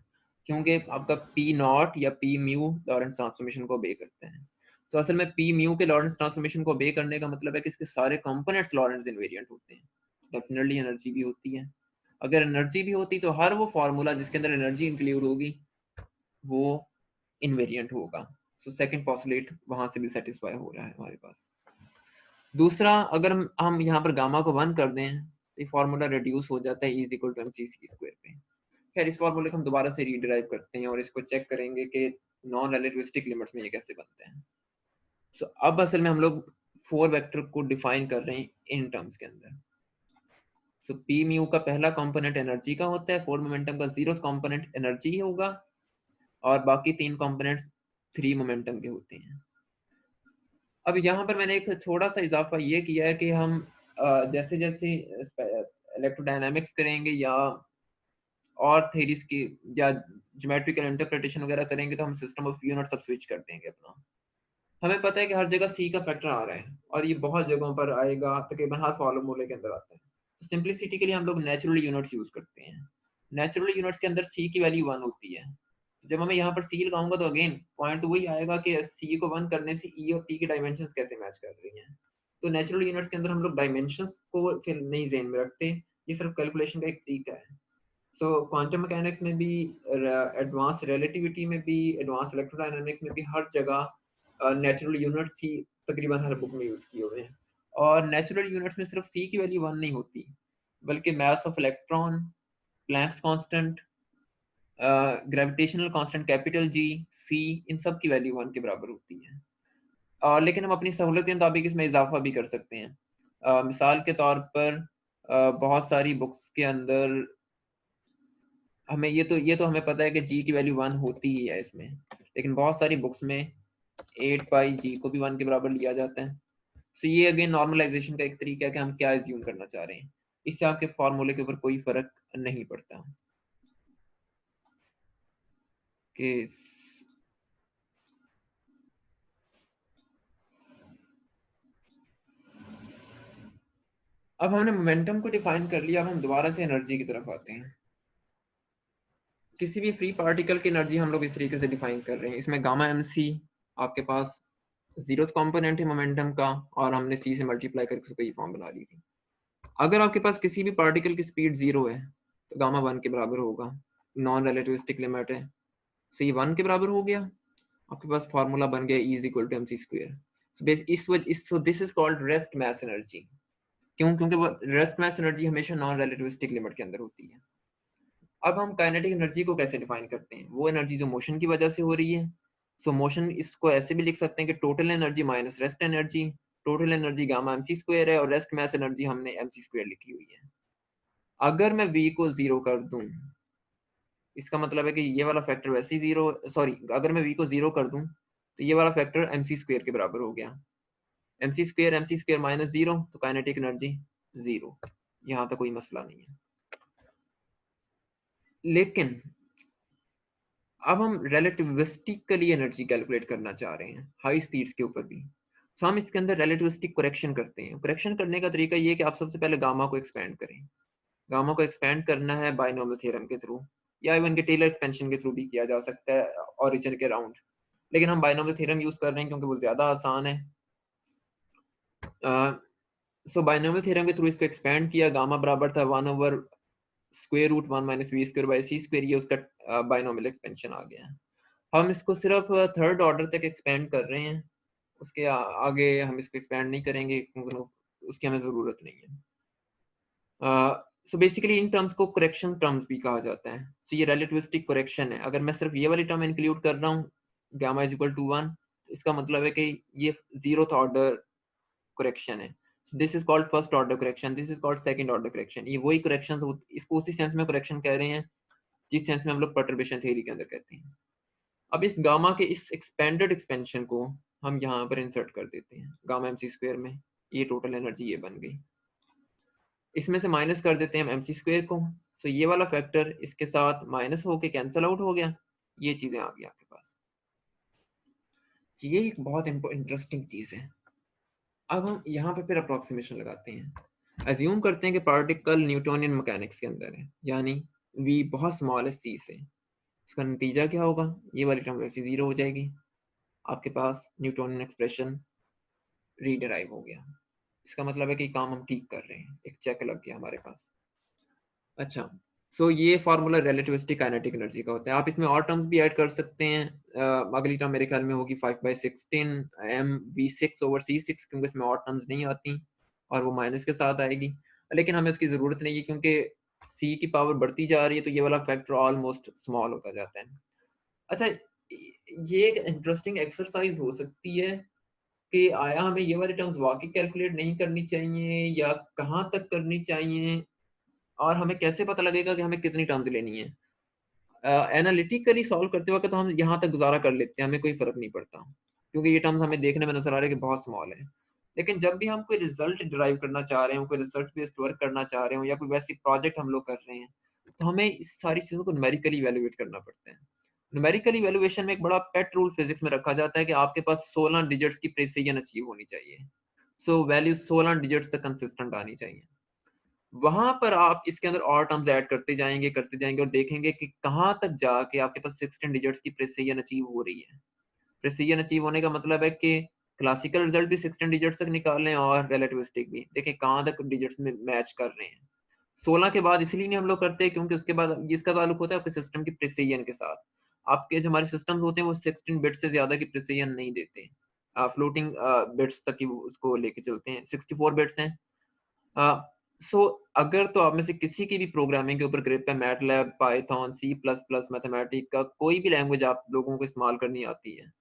Speaker 1: क्योंकि आपका पी नॉट या पी म्यू लॉरेंट्ज ट्रांसफॉर्मेशन को obey करते हैं। तो असल में पी म्यू के लॉरेंट्ज ट्रांसफॉर्मेशन को obey करने का मतलब है कि इसके सारे कंपोनेंट्स लॉरेंट्ज इनवेरिएंट होते हैं। डेफिनेटली एनर्जी भी होती है। अगर एनर्जी भी होती तो हर वो फार्मूला जिसके अंदर एनर्जी इंक्लूड होगी वो इनवेरिएंट होगा। सो सेकंड पॉस्टुलेट वहां से भी सेटिस्फाई हो रहा है हमारे पास। दूसरा, अगर हम यहाँ पर गामा को 1 कर दें तो ये फार्मूला रिड्यूस हो जाता है, E is equal to M C C square पे। खैर इस फॉर्मूले को हम दोबारा से रीडराइव करते हैं और इसको चेक करेंगे कि नॉन रिलेटिविस्टिक लिमिट्स में ये कैसे बनते हैं। सो अब असल में हम लोग 4 वेक्टर को डिफाइन कर रहे हैं इन टर्म्स के अंदर। सो पी म्यू का पहला कंपोनेंट एनर्जी का होता है, फोर मोमेंटम का 0th कंपोनेंट एनर्जी होगा और बाकी 3 कंपोनेंट्स 3 मोमेंटम के होते हैं। अब यहाँ पर मैंने एक थोड़ा सा इजाफा ये किया है कि हम जैसे जैसे इलेक्ट्रोडायनामिक्स करेंगे या और थेरीज की या ज्योमेट्रिकल इंटरप्रिटेशन वगैरह करेंगे तो हम सिस्टम ऑफ यूनिट सब स्विच कर देंगे अपना। हमें पता है कि हर जगह सी का फैक्टर आ रहा है और ये बहुत जगहों पर आएगा, तकरीबन हर फॉर्मूले के अंदर आता है। तो सिंप्लिसिटी के लिए हम लोग नेचुरल यूनिट्स यूज करते हैं। नेचुरल यूनिट्स के अंदर सी की वैल्यू 1 होती है। जब मैं यहाँ पर सी लगाऊंगा तो अगेन पॉइंट तो वही आएगा कि सी को 1 करने से ई और पी की डायमेंशंस कैसे मैच कर रही हैं। तो नेचुरल यूनिट्स के अंदर हम लोग डायमेंशंस को फिर नहीं ज़हन में रखते, ये सिर्फ कैलकुलेशन का एक तरीका है। सो क्वांटम मैकेनिक्स में भी, एडवांस रिलेटिविटी में भी, एडवांस इलेक्ट्रोडायनामिक्स में भी हर जगह नेचुरल यूनिट्स ही तकरीबन हर बुक में यूज़ किए हुए हैं। और नेचुरल यूनिट्स में सिर्फ सी की वैल्यू 1 नहीं होती, बल्कि mass of electron, Planck's constant, gravitational constant capital G, c, इन सब की वैल्यू 1 के बराबर होती है। लेकिन हम अपनी सहूलत के मुताबिक इसमें इजाफा भी कर सकते हैं। मिसाल के तौर पर बहुत सारी बुक्स के अंदर हमें ये तो हमें पता है कि जी की वैल्यू 1 होती ही है इसमें, लेकिन बहुत सारी बुक्स में 8 पाई जी को भी 1 के बराबर लिया जाता है। सो ये अगेन नॉर्मलाइजेशन का एक तरीका है कि हम क्या एज्यूम करना चाह रहे हैं। इससे आपके फॉर्मूले के ऊपर कोई फर्क नहीं पड़ता कि अब हमने मोमेंटम को डिफाइन कर लिया। अब हम दोबारा से एनर्जी की तरफ आते हैं। किसी भी फ्री पार्टिकल की एनर्जी हम लोग इस तरीके से डिफाइन कर रहे हैं। इसमें गामा एम सी आपके पास 0th कंपोनेंट है मोमेंटम का और हमने सी से मल्टीप्लाई करके उसको ये फॉर्म बना ली थी। अगर आपके पास किसी भी पार्टिकल की स्पीड 0 है तो गामा 1 के बराबर होगा, नॉन रिलेटिविस्टिक लिमिट है। सो ये 1 के बराबर हो गया, आपके पास फार्मूला बन गया E is equal to mc square. So this is called rest mass energy. क्यों? क्योंकि वो रेस्ट मास एनर्जी हमेशा नॉन रिलेटिविस्टिक लिमिट के अंदर होती है। अब हम काइनेटिक एनर्जी को कैसे डिफाइन करते हैं? वो एनर्जी जो मोशन की वजह से हो रही है। सो मोशन इसको ऐसे भी लिख सकते हैं कि total energy minus rest energy. Total energy gamma MC square है और रेस्ट मास एनर्जी हमने एमसी स्क्वायर लिखी हुई है। अगर मैं v को 0 कर दूं, इसका मतलब है कि ये वाला फैक्टर वैसे ही 0, सॉरी, अगर मैं v को 0 कर दूं तो ये वाला फैक्टर mc स्क्वायर के बराबर हो गया। mc स्क्वायर माइनस 0 तो काइनेटिक एनर्जी 0। यहाँ तक कोई मसला नहीं है। लेकिन अब हम रिलेटिविस्टिकली एनर्जी कैलकुलेट करना चाह रहे हैं हाई स्पीड्स के ऊपर भी। तो हम इसके अंदर रिलेटिविस्टिक करेक्शन करते हैं। करेक्शन करने का तरीका ये है कि आप सबसे पहले गामा को एक्सपेंड करें। गामा को एक्सपेंड करना है बाइनोमियल थ्योरम के थ्रू या इवन के टेलर एक्सपेंशन के थ्रू भी किया जा सकता है ओरिजिन के राउंड, लेकिन हम बाइनोमियल थ्योरम यूज कर रहे हैं क्योंकि वो ज्यादा आसान है। सो बाइनोमियल थ्योरम के थ्रू इसको एक्सपेंड किया। गामा बराबर था 1 over square root 1 minus V square by C square. ये उसका बाइनोमियल एक्सपेंशन आ गया। हम इसको सिर्फ थर्ड ऑर्डर तक एक्सपेंड कर रहे हैं, उसके आगे हम इसको एक्सपेंड नहीं करेंगे क्योंकि उसकी हमें ज़रूरत नहीं है। सो बेसिकली इन टर्म्स को करेक्शन टर्म्स भी कहा जाता है। सो ये रिलेटिविस्टिक करेक्शन है। अगर मैं सिर्फ ये वाली टर्म इंक्लूड कर रहा हूँ गामा इज इक्वल टू 1, इसका मतलब है कि ये 0th ऑर्डर करेक्शन है। This is called first order correction, this is called second order correction. ये वही करेक्शन, इसको उसी सेंस में करेक्शन कह रहे हैं जिस सेंस में हम लोग परटर्बेशन थ्योरी के अंदर कहते हैं। अब इस गामा के इस एक्सपेंडेड एक्सपेंशन को हम यहाँ पर इंसर्ट कर देते हैं गामा एमसी स्क्वायर में। ये टोटल एनर्जी ये बन गई। इसमें से माइनस कर देते हैं हम एमसी स्क्वायर को। तो ये वाला फैक्टर इसके साथ माइनस होके कैंसिल आउट हो गया। ये चीजें आ गई आपके पास। ये एक बहुत इंटरेस्टिंग चीज है। अब हम यहाँ पे फिर अप्रोक्सीमेशन लगाते हैं। एज्यूम करते हैं कि पार्टिकल न्यूटोनियन मैकेनिक्स के अंदर है, यानी v बहुत स्मॉल है c से। इसका नतीजा क्या होगा? ये वाली टर्म वैसे 0 हो जाएगी। आपके पास न्यूटोनियन एक्सप्रेशन रीडराइव हो गया। इसका मतलब है कि काम हम ठीक कर रहे हैं, एक चेक लग गया हमारे पास। अच्छा, सो ये फार्मूला रिलेटिविस्टिक काइनेटिक एनर्जी का होता है। आप इसमें और टर्म्स भी ऐड कर सकते हैं। अगली टर्म मेरे ख्याल में होगी 5/16 mv6/c6, क्योंकि इसमें और टर्म्स नहीं आती और वो माइनस के साथ आएगी। लेकिन हमें इसकी ज़रूरत नहीं है क्योंकि c की पावर बढ़ती जा रही है तो ये वाला फैक्टर ऑलमोस्ट स्मॉल होता जाता है। अच्छा, ये एक इंटरेस्टिंग एक्सरसाइज हो सकती है कि आया हमें ये वाली टर्म्स वाकई कैलकुलेट नहीं करनी चाहिए या कहाँ तक करनी चाहिए, और हमें कैसे पता लगेगा कि हमें कितनी टर्म्स लेनी है। एनालिटिकली सॉल्व करते वक्त तो हम यहाँ तक गुजारा कर लेते हैं, हमें कोई फर्क नहीं पड़ता क्योंकि ये टर्म्स हमें देखने में नजर आ रहे हैं कि बहुत स्मॉल है। लेकिन जब भी हम कोई रिजल्ट डिराइव करना चाह रहे हो, कोई रिसर्च बेस्ड वर्क करना चाह रहे हो या कोई वैसी प्रोजेक्ट हम लोग कर रहे हैं, तो हमें इस सारी चीज़ों को न्यूमेरिकली इवेलुएट करना पड़ता है। न्यूमेरिकल इवेलुएशन में एक बड़ा पेट रूल फिजिक्स में रखा जाता है कि आपके पास 16 डिजिट्स की प्रिसिजन अचीव होनी चाहिए। सो वैल्यू 16 डिजिट्स तक कंसिस्टेंट आनी चाहिए। वहां पर आप इसके अंदर और टर्म्स ऐड करते जाएंगे और देखेंगे कि कहाँ तक जाके आपके पास 16 डिजिट्स की प्रिसिजन अचीव हो रही है। प्रिसिजन अचीव होने का मतलब है कि क्लासिकल रिजल्ट भी 16 डिजिट्स तक निकाल लें और रिलेटिविस्टिक भी देखें कहाँ तक डिजिट्स में मैच कर रहे हैं। 16 के बाद इसलिए नहीं हम लोग करते क्योंकि उसके बाद इसका ताल्लुक होता है आपके सिस्टम की प्रिसिजन के साथ। आपके जो हमारे सिस्टम्स होते हैं वो 16 बिट्स से ज्यादा की प्रिसिजन नहीं देते, फ्लोटिंग बिट्स तक ही उसको लेके चलते हैं, 64 बिट्स हैं। सो अगर तो आप में से किसी की भी प्रोग्रामिंग के ऊपर ग्रिप है, MATLAB, Python, C plus plus, Mathematica का कोई भी लैंग्वेज आप लोगों को इस्तेमाल करनी आती है,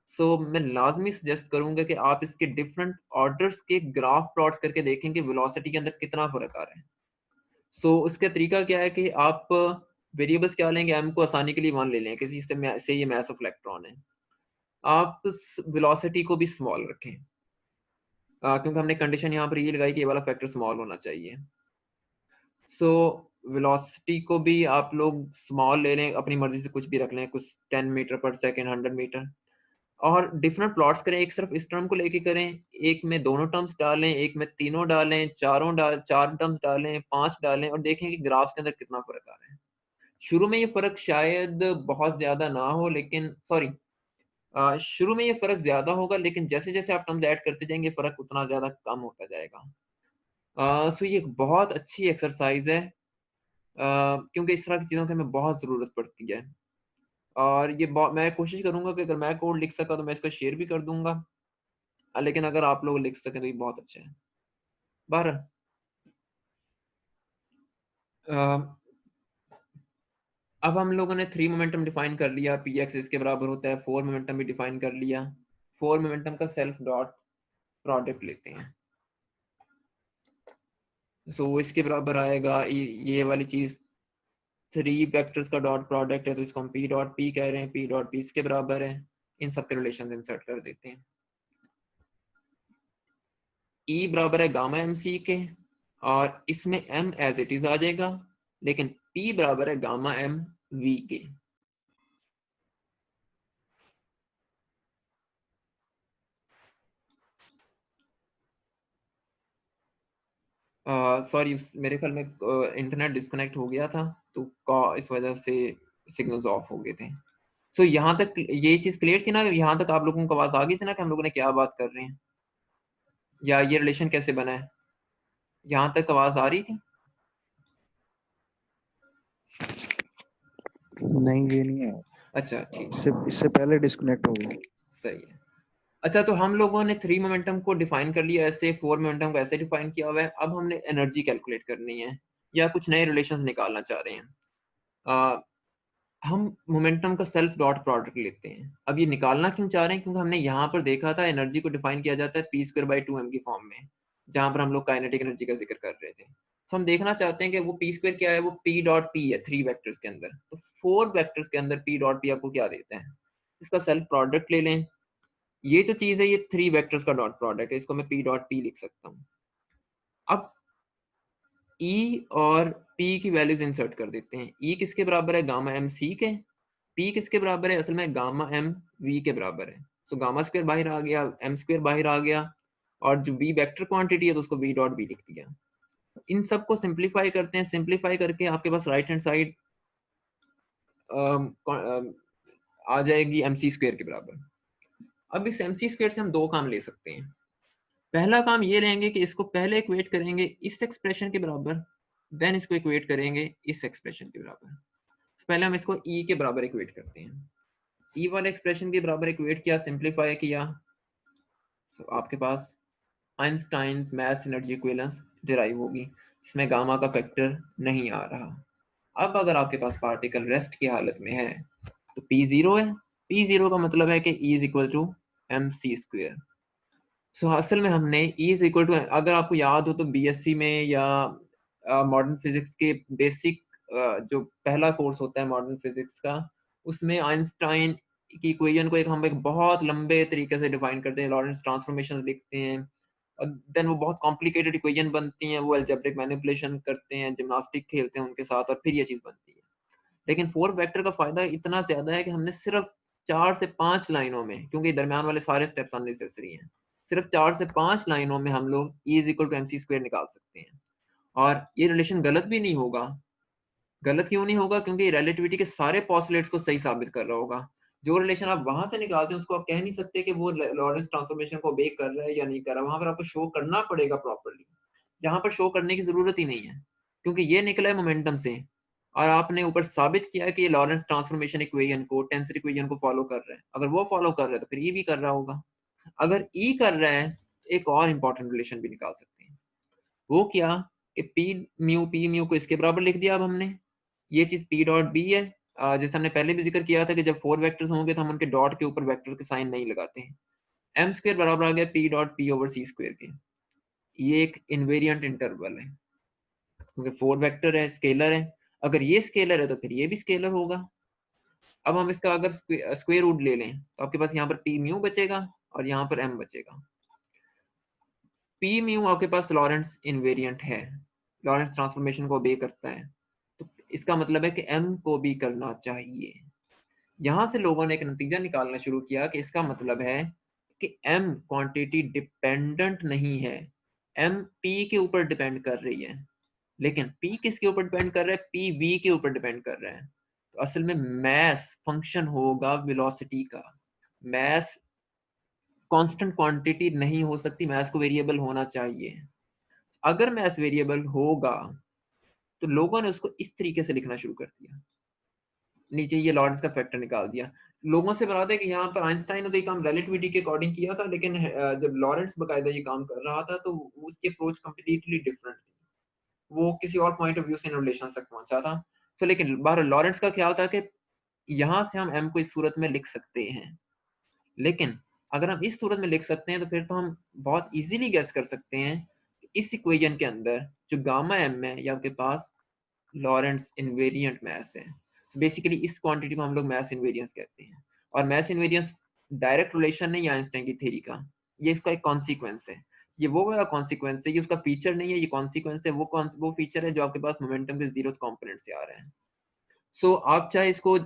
Speaker 1: सो मैं लाजमी सजेस्ट करूंगा कि आप इसके डिफरेंट ऑर्डर्स के ग्राफ प्लॉट्स करके देखें कि वेलोसिटी के अंदर कितना फर्क आ रहा है। सो उसका तरीका क्या है कि आप वेरिएबल्स क्या लेंगे, एम को आसानी के लिए 1 ले लें, किसी से ये मास ऑफ इलेक्ट्रॉन है। आप वेलोसिटी को भी स्मॉल रखें, क्योंकि हमने कंडीशन यहाँ पर ये लगाई कि ये वाला फैक्टर स्मॉल होना चाहिए। सो वेलोसिटी को भी आप लोग स्मॉल ले लें, अपनी मर्जी से कुछ भी रख लें, कुछ 10 मीटर पर सेकेंड, 100 मीटर, और डिफरेंट प्लॉट्स करें। एक सिर्फ इस टर्म को लेके करें, एक में दोनों टर्म्स डालें, एक में तीनों डालें, चार टर्म्स डालें, 5 डालें, और देखें कि ग्राफ्स के अंदर कितना फर्क आ रहा है। शुरू में ये फर्क शायद बहुत ज्यादा ना हो, लेकिन सॉरी, शुरू में ये फर्क ज्यादा होगा, लेकिन जैसे जैसे आप टर्म्स ऐड करते जाएंगे फर्क उतना ज्यादा कम होता जाएगा। सो ये एक बहुत अच्छी एक्सरसाइज है, क्योंकि इस तरह की चीज़ों की हमें बहुत ज़रूरत पड़ती है। और ये मैं कोशिश करूँगा कि अगर मैं कोड लिख सका तो मैं इसका शेयर भी कर दूँगा। लेकिन अगर आप लोग लिख सकें तो ये बहुत अच्छा है। बहरहाल, अ, अब हम लोगों ने 3 मोमेंटम डिफाइन कर लिया, पी एक्स इसके बराबर होता है, 4 मोमेंटम भी डिफाइन कर लिया। 4 मोमेंटम का सेल्फ डॉट प्रोडक्ट लेते हैं। सो इसके बराबर आएगा ये वाली चीज़, 3 वेक्टर्स का डॉट प्रोडक्ट है तो इसको हम पी डॉट पी कह रहे हैं, पी डॉट पी इसके बराबर है। इन सब के रिलेशन इंसर्ट कर देते हैं। E बराबर है गामा एम सी के, और इसमें m एज इट इज आ जाएगा, लेकिन P बराबर है गामा एम वी के। सॉरी, मेरे ख्याल में इंटरनेट डिस्कनेक्ट हो गया था तो इस वजह से सिग्नल्स ऑफ हो गए थे। सो यहाँ तक ये चीज क्लियर थी ना, यहाँ तक आप लोगों को आवाज आ गई थी ना कि हम लोगों ने क्या बात कर रहे हैं या ये रिलेशन कैसे बना है? यहाँ तक आवाज आ रही थी?
Speaker 2: नहीं, ये नहीं है।
Speaker 1: अच्छा ठीक,
Speaker 2: इससे पहले डिस्कनेक्ट हो गया।
Speaker 1: सही है। अच्छा, तो हम लोगों ने 3 मोमेंटम को डिफाइन कर लिया ऐसे, 4 मोमेंटम को ऐसे डिफाइन किया हुआ है। अब हमने एनर्जी कैलकुलेट करनी है या कुछ नए रिलेशंस निकालना चाह रहे हैं। हम मोमेंटम का सेल्फ डॉट प्रोडक्ट लेते हैं। अब ये निकालना क्यों चाह रहे हैं? क्योंकि हमने यहाँ पर देखा था एनर्जी को डिफाइन किया जाता है पी स्क्वायर बाई 2m की फॉर्म में, जहां पर हम लोग काइनेटिक एनर्जी का जिक्र कर रहे थे। तो हम देखना चाहते हैं कि वो पी स्क्वायर क्या है, वो पी डॉट पी है 3 वेक्टर्स के अंदर। तो 4 वेक्टर्स के अंदर पी डॉट पी आपको क्या देता है? इसका सेल्फ प्रोडक्ट ले लें। ये जो चीज है ये 3 वेक्टर्स का डॉट प्रोडक्ट है, इसको मैं पी डॉट पी लिख सकता हूँ। अब E और P की वैल्यूज इंसर्ट कर देते हैं। E किसके बराबर है? गामा एम सी के। P किसके बराबर है? असल में गामा एम वी के बराबर है। सो गामा स्क्वायर बाहर आ गया, एम स्क्वायर बाहर आ गया, और जो V वेक्टर क्वांटिटी है तो उसको V डॉट V लिख दिया। इन सबको सिंप्लीफाई करते हैं, सिंप्लीफाई करके आपके पास राइट हैंड साइड आ जाएगी एम सी स्क्वायर के बराबर। अब इस एम सी स्क्वायर से हम दो काम ले सकते हैं। पहला काम ये लेंगे कि इसको पहले इक्वेट करेंगे इस एक्सप्रेशन के बराबर, देन इसको इक्वेट करेंगे इस एक्सप्रेशन के बराबर। तो पहले हम इसको ई के बराबर इक्वेट करते हैं। ई वाले एक्सप्रेशन के बराबर इक्वेट किया, सिंप्लीफाई किया, तो आपके पास Einstein's mass energy equivalence derive होगी। जिसमें गामा का फैक्टर नहीं आ रहा। अब अगर आपके पास पार्टिकल रेस्ट की हालत में है तो P जीरो है। P जीरो का मतलब है कि E is equal to mc²। So असल में हमने E इज इक्वल टू, अगर आपको याद हो तो बीएससी में या मॉडर्न फिजिक्स के बेसिक जो पहला कोर्स होता है मॉडर्न फिजिक्स का, उसमें आइंस्टाइन की इक्वेशन को हम एक बहुत लंबे तरीके से डिफाइन करते हैं, लॉरेंस ट्रांसफॉर्मेशन लिखते हैं, और देन वो बहुत कॉम्प्लिकेटेड इक्वेशन बनती हैं, वो अलजेब्रिक मैनिपुलेशन करते हैं, जिम्नास्टिक खेलते हैं उनके साथ, और फिर ये चीज़ बनती है। लेकिन फोर वेक्टर का फायदा इतना ज्यादा है कि हमने सिर्फ 4 से 5 लाइनों में, क्योंकि दरमियान वाले सारे स्टेप्स अननेसेसरी हैं, सिर्फ 4 से 5 लाइनों में हम लोग E is equal to mc² निकाल सकते हैं। और ये रिलेशन गलत भी नहीं होगा। गलत क्यों नहीं होगा? क्योंकि रिलेटिविटी के सारे पॉस्टुलेट्स को सही साबित कर रहा होगा। जो रिलेशन आप वहां से निकालते हैं उसको आप कह नहीं सकते कि वो लॉरेंस ट्रांसफॉर्मेशन को ओबे कर रहा है या नहीं कर रहा, वहां पर आपको शो करना पड़ेगा प्रॉपर्ली। यहाँ पर शो करने की जरूरत ही नहीं है, क्योंकि ये निकला है मोमेंटम से, और आपने ऊपर साबित किया है कि ये लॉरेंस ट्रांसफॉर्मेशन इक्वेशन को, टेंसर इक्वेशन को फॉलो कर रहा है। अगर वो फॉलो कर रहा है तो फिर ई भी कर रहा होगा। अगर ई कर रहा है, एक और इंपॉर्टेंट रिलेशन भी निकाल सकते हैं। वो क्या? कि पी म्यू को इसके बराबर लिख दिया अब हमने। ये चीज पी डॉट बी है। जैसे हमने पहले भी जिक्र किया था कि जब फोर वेक्टर्स होंगे तो हम उनके डॉट के ऊपर वेक्टर के साइन नहीं लगाते हैं। m² बराबर आ गया P dot P over c² के। ये एक इनवेरिएंट इंटरवल है, क्योंकि फोर वेक्टर है, स्केलर है। अगर ये स्केलर है तो फिर ये भी स्केलर होगा। अब हम इसका अगर स्क्वायर रूट ले लें तो आपके पास यहाँ पर पी म्यू बचेगा और यहाँ पर m बचेगा। पी म्यू आपके पास लॉरेंस इनवेरिएंट है, लॉरेंस ट्रांसफॉर्मेशन को ओबे करता है, तो इसका मतलब है कि m को भी करना चाहिए। यहां से लोगों ने एक नतीजा निकालना शुरू किया कि इसका मतलब है कि m क्वांटिटी डिपेंडेंट नहीं है, m p के ऊपर डिपेंड कर रही है। लेकिन p किसके ऊपर डिपेंड कर रहा है? p v के ऊपर डिपेंड कर रहा है। तो असल में मैस फंक्शन होगा वेलोसिटी का। मैस कांस्टेंट क्वांटिटी नहीं हो सकती, मैस को वेरिएबल होना चाहिए। अगर मैस वेरिएबल होगा तो लोगों ने उसको इस तरीके से लिखना शुरू कर दिया, नीचे ये लॉरेंस का फैक्टर निकाल दिया। लोगों से बता दें कि यहाँ पर आइंस्टाइन ने तो ये काम रिलेटिविटी के अकॉर्डिंग किया था, लेकिन जब लॉरेंस बकायदा ये काम कर रहा था तो उसकी अप्रोच कंप्लीटली डिफरेंट थी। वो किसी और पॉइंट ऑफ व्यू से रिलेशन तक पहुंचा था। तो लेकिन बाहर लॉरेंस का ख्याल था कि यहाँ से हम एम को इस सूरत में लिख सकते हैं। लेकिन अगर हम इस सूरत में लिख सकते हैं तो फिर तो हम बहुत इजीली गेस कर सकते हैं इस इक्वेशन के अंदर जो गामा एम है, या आपके पास लॉरेंस इनवेरिएंट मैस है। so बेसिकली इस क्वांटिटी को हम लोग मैस इनवेरिएंस कहते हैं। और मैस इनवेरिएंस डायरेक्ट रिलेशन नहीं है आइंस्टाइन की थ्योरी का, ये इसका एक कॉन्सिक्वेंस है। ये वो वाला कॉन्सिक्वेंस है, ये उसका फीचर नहीं है, ये कॉन्सिक्वेंस है। वो फीचर है जो आपके पास मोमेंटम के जीरो कंपोनेंट से आ रहा है। सो आप चाहे इसको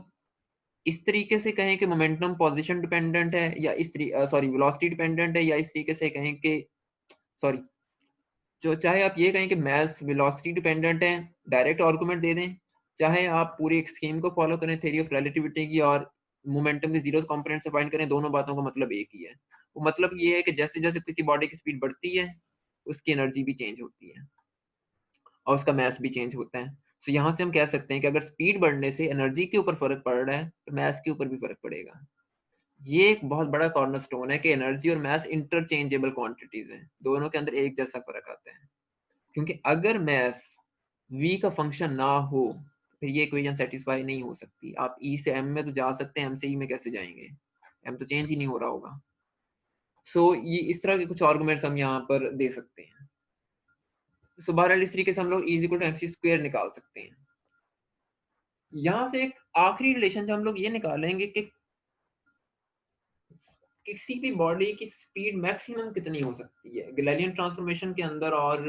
Speaker 1: इस तरीके से कहें कि मोमेंटम पोजीशन डिपेंडेंट है, या इस सॉरी वेलोसिटी डिपेंडेंट है, या इस तरीके से कहें कि सॉरी जो चाहे आप ये कहें कि मैस वेलोसिटी डिपेंडेंट है, डायरेक्ट आर्गुमेंट दे दें, चाहे आप पूरी एक स्कीम को फॉलो करें थ्योरी ऑफ रिलेटिविटी की और मोमेंटम के जीरो कंपोनेंट से फाइंड करें, दोनों बातों का मतलब एक ही है। वो मतलब ये है कि जैसे जैसे किसी बॉडी की स्पीड बढ़ती है उसकी एनर्जी भी चेंज होती है और उसका मैस भी चेंज होता है। तो यहाँ से हम कह सकते हैं कि अगर स्पीड बढ़ने से एनर्जी के ऊपर फर्क पड़ रहा है तो मैस के ऊपर भी फर्क पड़ेगा। ये एक बहुत बड़ा कॉर्नरस्टोन है कि एनर्जी और मैस इंटरचेंजेबल क्वांटिटीज हैं, दोनों के अंदर एक जैसा फर्क आता है। क्योंकि अगर मैस v का फंक्शन ना हो फिर ये इक्वेशन सेटिस्फाई नहीं हो सकती। आप e से m में तो जा सकते हैं, m से e में कैसे जाएंगे? m तो चेंज ही नहीं हो रहा होगा। सो ये इस तरह के कुछ आर्गुमेंट्स हम यहाँ पर दे सकते हैं। सो बहरहाल इस तरीके से हम लोग e इक्वल टू mc² निकाल सकते हैं। यहाँ से एक आखिरी रिलेशन जो हम लोग ये निकालेंगे कि किसी भी बॉडी की स्पीड मैक्सिमम कितनी हो सकती है गैलीलियन ट्रांसफॉर्मेशन के अंदर और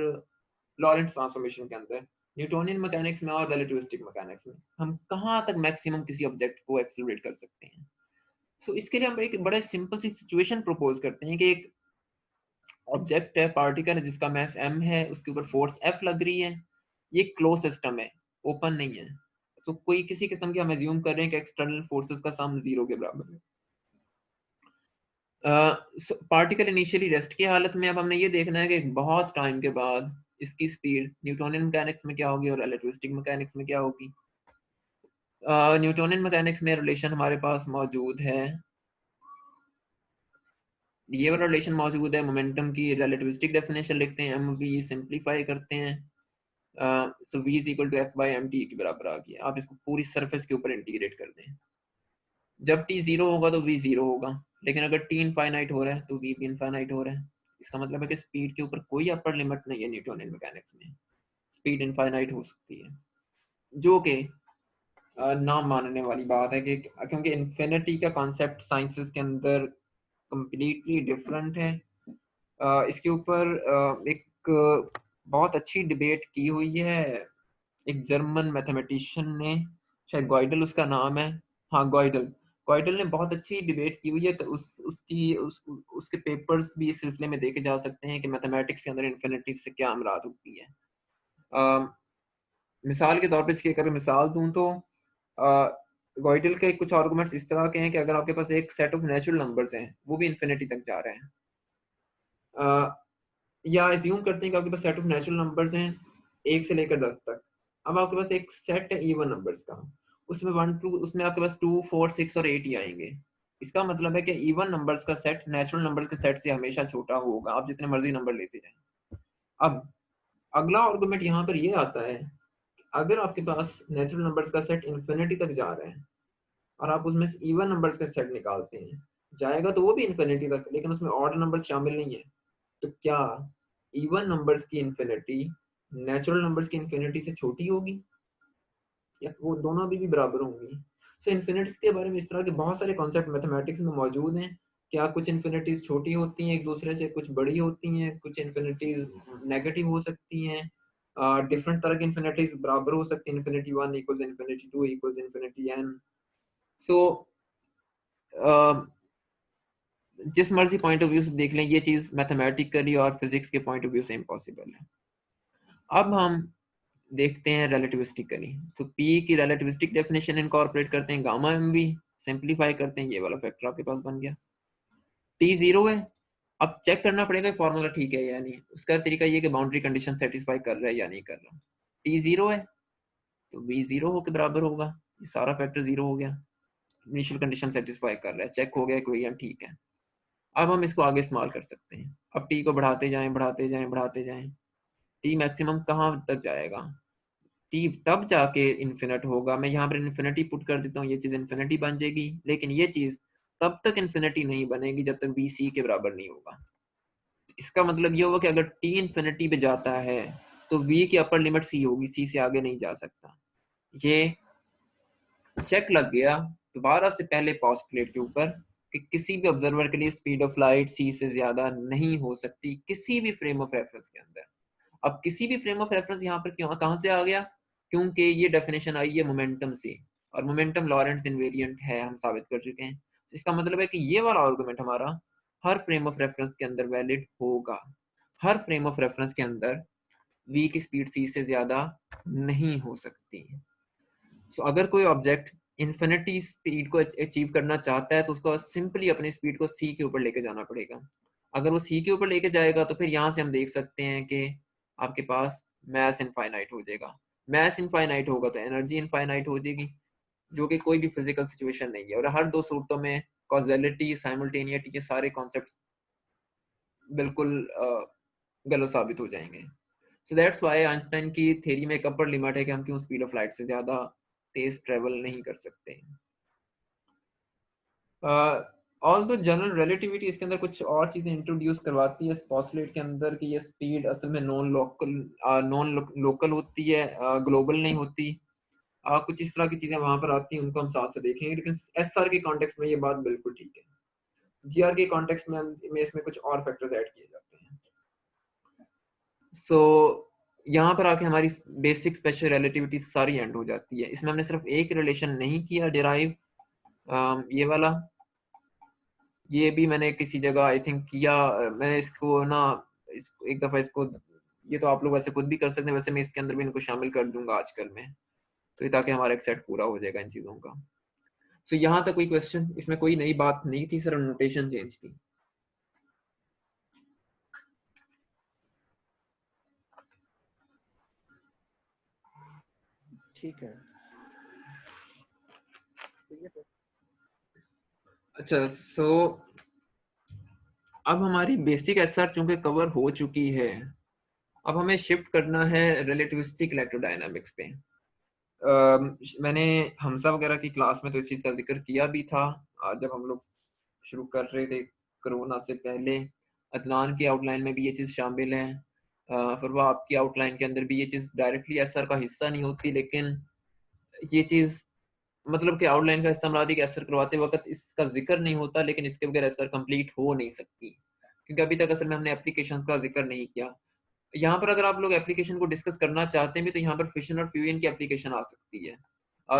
Speaker 1: लॉरेंट ट्रांसफॉर्मेशन के अंदर, न्यूटोनियन मैकेनिक्स में और रिलेटिविस्टिक मैकेनिक्स में हम कहाँ तक मैक्सिमम किसी ऑब्जेक्ट को एक्सेलरेट कर सकते हैं। सो इसके लिए हम एक बड़ा सिंपल सी सिचुएशन प्रपोज करते हैं कि एक ऑब्जेक्ट है, पार्टिकल है जिसका मास m है, उसके ऊपर फोर्स F लग रही है। ये क्लोज सिस्टम है, ओपन नहीं है। तो कोई किसी किस्म की हम एज्यूम कर रहे हैं कि एक्सटर्नल फोर्सेस का सम 0 के बराबर है। पार्टिकल इनिशियली रेस्ट की हालत में। अब हमने ये देखना है कि बहुत टाइम के बाद इसकी स्पीड न्यूटोनियन मैकेनिक्स में क्या होगी और रिलेटिविस्टिक मैकेनिक्स में क्या होगी। न्यूटोनियन मैकेनिक्स में रिलेशन हमारे पास मौजूद है, ये वाला रिलेशन मौजूद है। मोमेंटम की रिलेटिविस्टिक डेफिनेशन लिखते हैं, एम वी सिंप्लीफाई करते हैं, so v is equal to F by M T के बराबर आ गया। आप इसको पूरी सरफेस के ऊपर इंटीग्रेट कर दें। जब t जीरो होगा तो v जीरो होगा, लेकिन अगर t इनफाइनाइट हो रहा है तो v भी इनफाइनाइट हो रहा है। इसका मतलब है कि स्पीड के ऊपर कोई अपर लिमिट नहीं है न्यूटोनियन मैकेनिक्स में, स्पीड इनफाइनाइट हो सकती है, जो कि ना मानने वाली बात है कि क्योंकि इन्फिनिटी का कॉन्सेप्ट साइंसेस के अंदर कंप्लीटली डिफरेंट है। इसके ऊपर एक बहुत अच्छी डिबेट की हुई है एक जर्मन मैथमेटिशियन ने, शायद गॉइडल उसका नाम है, हाँ गॉइडल। गॉइडल ने बहुत अच्छी डिबेट की हुई है, तो उसके पेपर्स भी इस सिलसिले में देखे जा सकते हैं कि मैथमेटिक्स के अंदर इन्फिनिटी से क्या मुराद होती है। मिसाल के तौर पर इसकी अगर मिसाल दूं तो गॉइडल के कुछ आर्गुमेंट्स इस तरह के हैं कि अगर आपके पास एक सेट ऑफ नेचुरल नंबर्स हैं, वो भी इन्फिनिटी तक जा रहे हैं, या एज्यूम करते हैं कि आपके पास सेट ऑफ नेचुरल नंबर्स हैं 1 से लेकर 10 तक। अब आपके पास एक सेट है इवन नंबर्स का, उसमें 1 2, उसमें आपके पास 2 4 6 और 8 ही आएंगे। इसका मतलब है कि इवन नंबर्स का सेट नेचुरल नंबर्स के सेट से हमेशा छोटा होगा, आप जितने मर्जी नंबर लेते जाएं। अब अगला आर्गुमेंट यहाँ पर ये आता है, अगर आपके पास नेचुरल नंबर्स का सेट इन्फिनिटी तक जा रहा है और आप उसमें से इवन नंबर्स का सेट निकालते हैं, जाएगा तो वो भी इन्फिनिटी तक, लेकिन उसमें ऑड नंबर्स शामिल नहीं है। तो क्या इवन नंबर्स की इन्फिनिटी नेचुरल नंबर्स की इन्फिनिटी से छोटी होगी, या वो दोनों भी बराबर होंगी? सो इन्फिनिटीज के बारे में इस तरह के बहुत सारे कॉन्सेप्ट मैथमेटिक्स में मौजूद हैं। क्या कुछ इन्फिनिटीज छोटी होती हैं एक दूसरे से, कुछ बड़ी होती हैं, कुछ इन्फिनिटीज नेगेटिव हो सकती हैं, डिफरेंट तरह की इन्फिनिटीज बराबर हो सकती है, infinity 1 equals infinity 2 equals infinity n। सो जिस मर्जी पॉइंट ऑफ व्यू से देख लें, ये चीज मैथमेटिकली और फिजिक्स के पॉइंट ऑफ व्यू से इम्पॉसिबल है। अब हम देखते हैं रिलेटिविस्टिकली, तो पी की रिलेटिविस्टिक डेफिनेशन इनकॉर्पोरेट करते हैं, गामा एम वी सिंप्लीफाई करते हैं, ये वाला फैक्टर आपके पास बन गया। टी जीरो है, अब चेक करना पड़ेगा फॉर्मूला ठीक है या नहीं। उसका तरीका ये कि बाउंड्री कंडीशन सेटिस्फाई कर रहा है या नहीं कर रहा। टी जीरो है तो वी जीरो होकर बराबर होगा, ये सारा फैक्टर जीरो हो गया, इनिशियल कंडीशन सेटिस्फाई कर रहा है, चेक हो गया इक्वेशन ठीक है। अब हम इसको आगे इस्तेमाल कर सकते हैं। अब टी को बढ़ाते जाएं बढ़ाते जाएं बढ़ाते जाएं, टी मैक्सिमम कहाँ तक जाएगा, टी तब जाके इन्फिनिट होगा। मैं यहाँ पर इन्फिनिटी पुट कर देता हूँ, ये चीज इन्फिनिटी बन जाएगी, लेकिन ये चीज तब तक इन्फिनिटी नहीं बनेगी जब तक बी सी के बराबर नहीं होगा। इसका मतलब ये होगा कि अगर टी इन्फिनिटी पे जाता है तो वी की अपर लिमिट सी होगी, सी से आगे नहीं जा सकता। ये चेक लग गया दोबारा से पहले पॉस्टुलेट के ऊपर कि किसी भी ऑब्जर्वर के लिए स्पीड ऑफ लाइट सी से ज्यादा नहीं हो सकती किसी भी फ्रेम ऑफ रेफरेंस के अंदर। अब किसी भी फ्रेम ऑफ रेफरेंस यहाँ पर क्यों कहां से आ गया, क्योंकि ये डेफिनेशन आई है मोमेंटम से, और मोमेंटम लॉरेंट्ज इनवेरिएंट है, हम साबित कर चुके हैं। इसका मतलब है कि ये वाला आर्गुमेंट हमारा हर फ्रेम ऑफ रेफरेंस के अंदर वैलिड होगा। हर फ्रेम ऑफ रेफरेंस के अंदर v की स्पीड c से ज्यादा नहीं हो सकती। सो अगर कोई ऑब्जेक्ट इन्फिनिटी स्पीड को अचीव करना चाहता है तो उसको सिंपली अपनी स्पीड को c के ऊपर लेके जाना पड़ेगा। अगर वो c के ऊपर लेके जाएगा तो फिर यहाँ से हम देख सकते हैं कि आपके पास मैस इनफाइनाइट हो जाएगा। मैस इनफाइनाइट होगा तो एनर्जी इनफाइनाइट हो जाएगी, जो कि कोई भी फिजिकल सिचुएशन नहीं है। और हर दो सूरतों में कॉजेलिटी साइमल्टेनिटी के सारे कॉन्सेप्ट्स बिल्कुल गलत साबित हो जाएंगे। सो दैट्स व्हाई आइंस्टाइन की थ्योरी में एक अपर लिमिट है कि हम क्यों स्पीड ऑफ लाइट से ज्यादा तेज ट्रेवल नहीं कर सकते। ऑल्दो जनरल रिलेटिविटी इसके अंदर कुछ और चीजें इंट्रोड्यूस करवाती है इस पॉस्टुलेट के अंदर कि ये स्पीड असल में नॉन लोकल होती है, ग्लोबल नहीं होती। कुछ इस तरह की चीजें वहां पर आती हैं, उनको हम साथ से देखेंगे, लेकिन एसआर के कॉन्टेक्स्ट में ये बात बिल्कुल ठीक है। जीआर के कॉन्टेक्स्ट में इसमें कुछ और फैक्टर्स ऐड किए जाते हैं। सो यहाँ पर आके हमारी बेसिक स्पेशल रिलेटिविटी सारी एंड हो जाती है। इसमें हमने सिर्फ एक रिलेशन नहीं किया डिराइव, ये वाला, ये भी मैंने किसी जगह आई थिंक किया। मैंने इसको ना एक दफा इसको, ये तो आप लोग वैसे खुद भी कर सकते हैं, वैसे मैं इसके अंदर भी इनको शामिल कर दूंगा आजकल में, तो ये ताकि हमारा एक सेट पूरा हो जाएगा इन चीजों का। सो यहाँ तक कोई क्वेश्चन, इसमें कोई नई बात नहीं थी, सिर्फ नोटेशन चेंज थी।
Speaker 2: ठीक है।
Speaker 1: अच्छा, सो अब हमारी बेसिक एसआर चूंकि कवर हो चुकी है, अब हमें शिफ्ट करना है रिलेटिविस्टिक इलेक्ट्रोडायनामिक्स पे। मैंने हमसा वगैरह की क्लास में तो इस चीज़ का जिक्र किया भी था, जब हम लोग शुरू कर रहे थे कोरोना से पहले। अदनान की आउटलाइन में भी ये चीज़ शामिल है, फिर वो आपकी आउटलाइन के अंदर भी ये चीज़ डायरेक्टली असर का हिस्सा नहीं होती, लेकिन ये चीज़ मतलब कि आउटलाइन का हिस्सा मुराद है कि असर करवाते वक्त इसका जिक्र नहीं होता, लेकिन इसके बगैर असर कंप्लीट हो नहीं सकती, क्योंकि अभी तक असल में हमने एप्लीकेशंस का जिक्र नहीं किया। यहाँ पर अगर आप लोग एप्लीकेशन को डिस्कस करना चाहते हैं भी, तो यहाँ पर फिशन और फ्यूजन की एप्लीकेशन आ सकती है,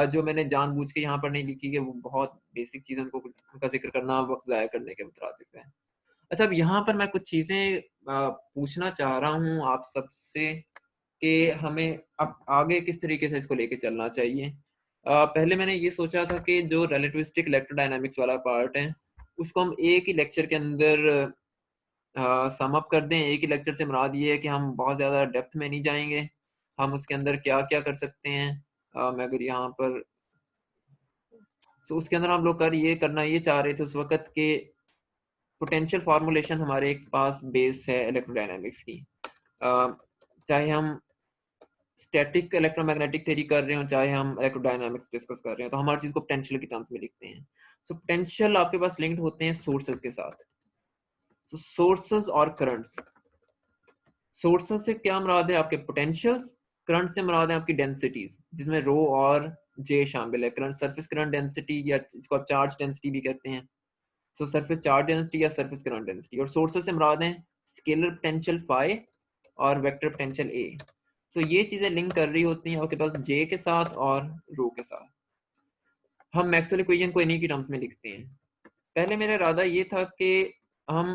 Speaker 1: जो मैंने जानबूझ के यहाँ पर नहीं लिखी है, वो बहुत बेसिक चीज़ उनका जिक्र करना वक्त ज़ाया करने के मुताबिक है। अच्छा, अब यहाँ पर मैं कुछ चीज़ें पूछना चाह रहा हूँ आप सबसे कि हमें अब आगे किस तरीके से इसको लेके चलना चाहिए। पहले मैंने ये सोचा था कि जो रिलेटिविस्टिक इलेक्ट्रोडायनामिक्स वाला पार्ट है, उसको हम एक ही लेक्चर के अंदर सम अप कर दें। एक ही लेक्चर से मुराद ये है कि हम बहुत ज़्यादा डेप्थ में नहीं जाएँगे, हम उसके अंदर क्या-क्या कर सकते हैं। मैं अगर यहाँ पर उसके अंदर हम लोग करना ये चाह रहे थे उस वक़्त के पोटेंशियल फ़ॉर्मूलेशन हमारे पास बेस है इलेक्ट्रोडायनामिक्स की। चाहे हम स्टैटिक इलेक्ट्रोमैग्नेटिक थ्योरी कर रहे हो, चाहे हम इलेक्ट्रोडायनामिक्स डिस्कस कर रहे हो, तो हम हर चीज़ को पोटेंशियल के टर्म्स में लिखते हैं। पोटेंशियल आपके पास लिंक्ड होते हैं सोर्सेज़ के साथ। तो सोर्सेज़ और करंट्स, सोर्सेज से क्या मुराद है आपके पोटेंशियल्स, करंट से मुराद है आपकी डेंसिटीज, जिसमें रो और जे शामिल है। करंट सरफेस करंट डेंसिटी, या इसको आप चार्ज डेंसिटी भी कहते हैं। सो सरफेस चार्ज डेंसिटी या सरफेस करंट डेंसिटी। और सोर्सेज से मुराद है स्केलर पोटेंशियल फाई और वेक्टर पोटेंशियल ए। सो ये चीजें लिंक कर रही होती हैं आपके पास जे के साथ और रो के साथ। हम मैक्सवेल इक्वेशन को इन्हीं की टर्म्स में लिखते हैं। पहले मेरा इरादा ये था कि हम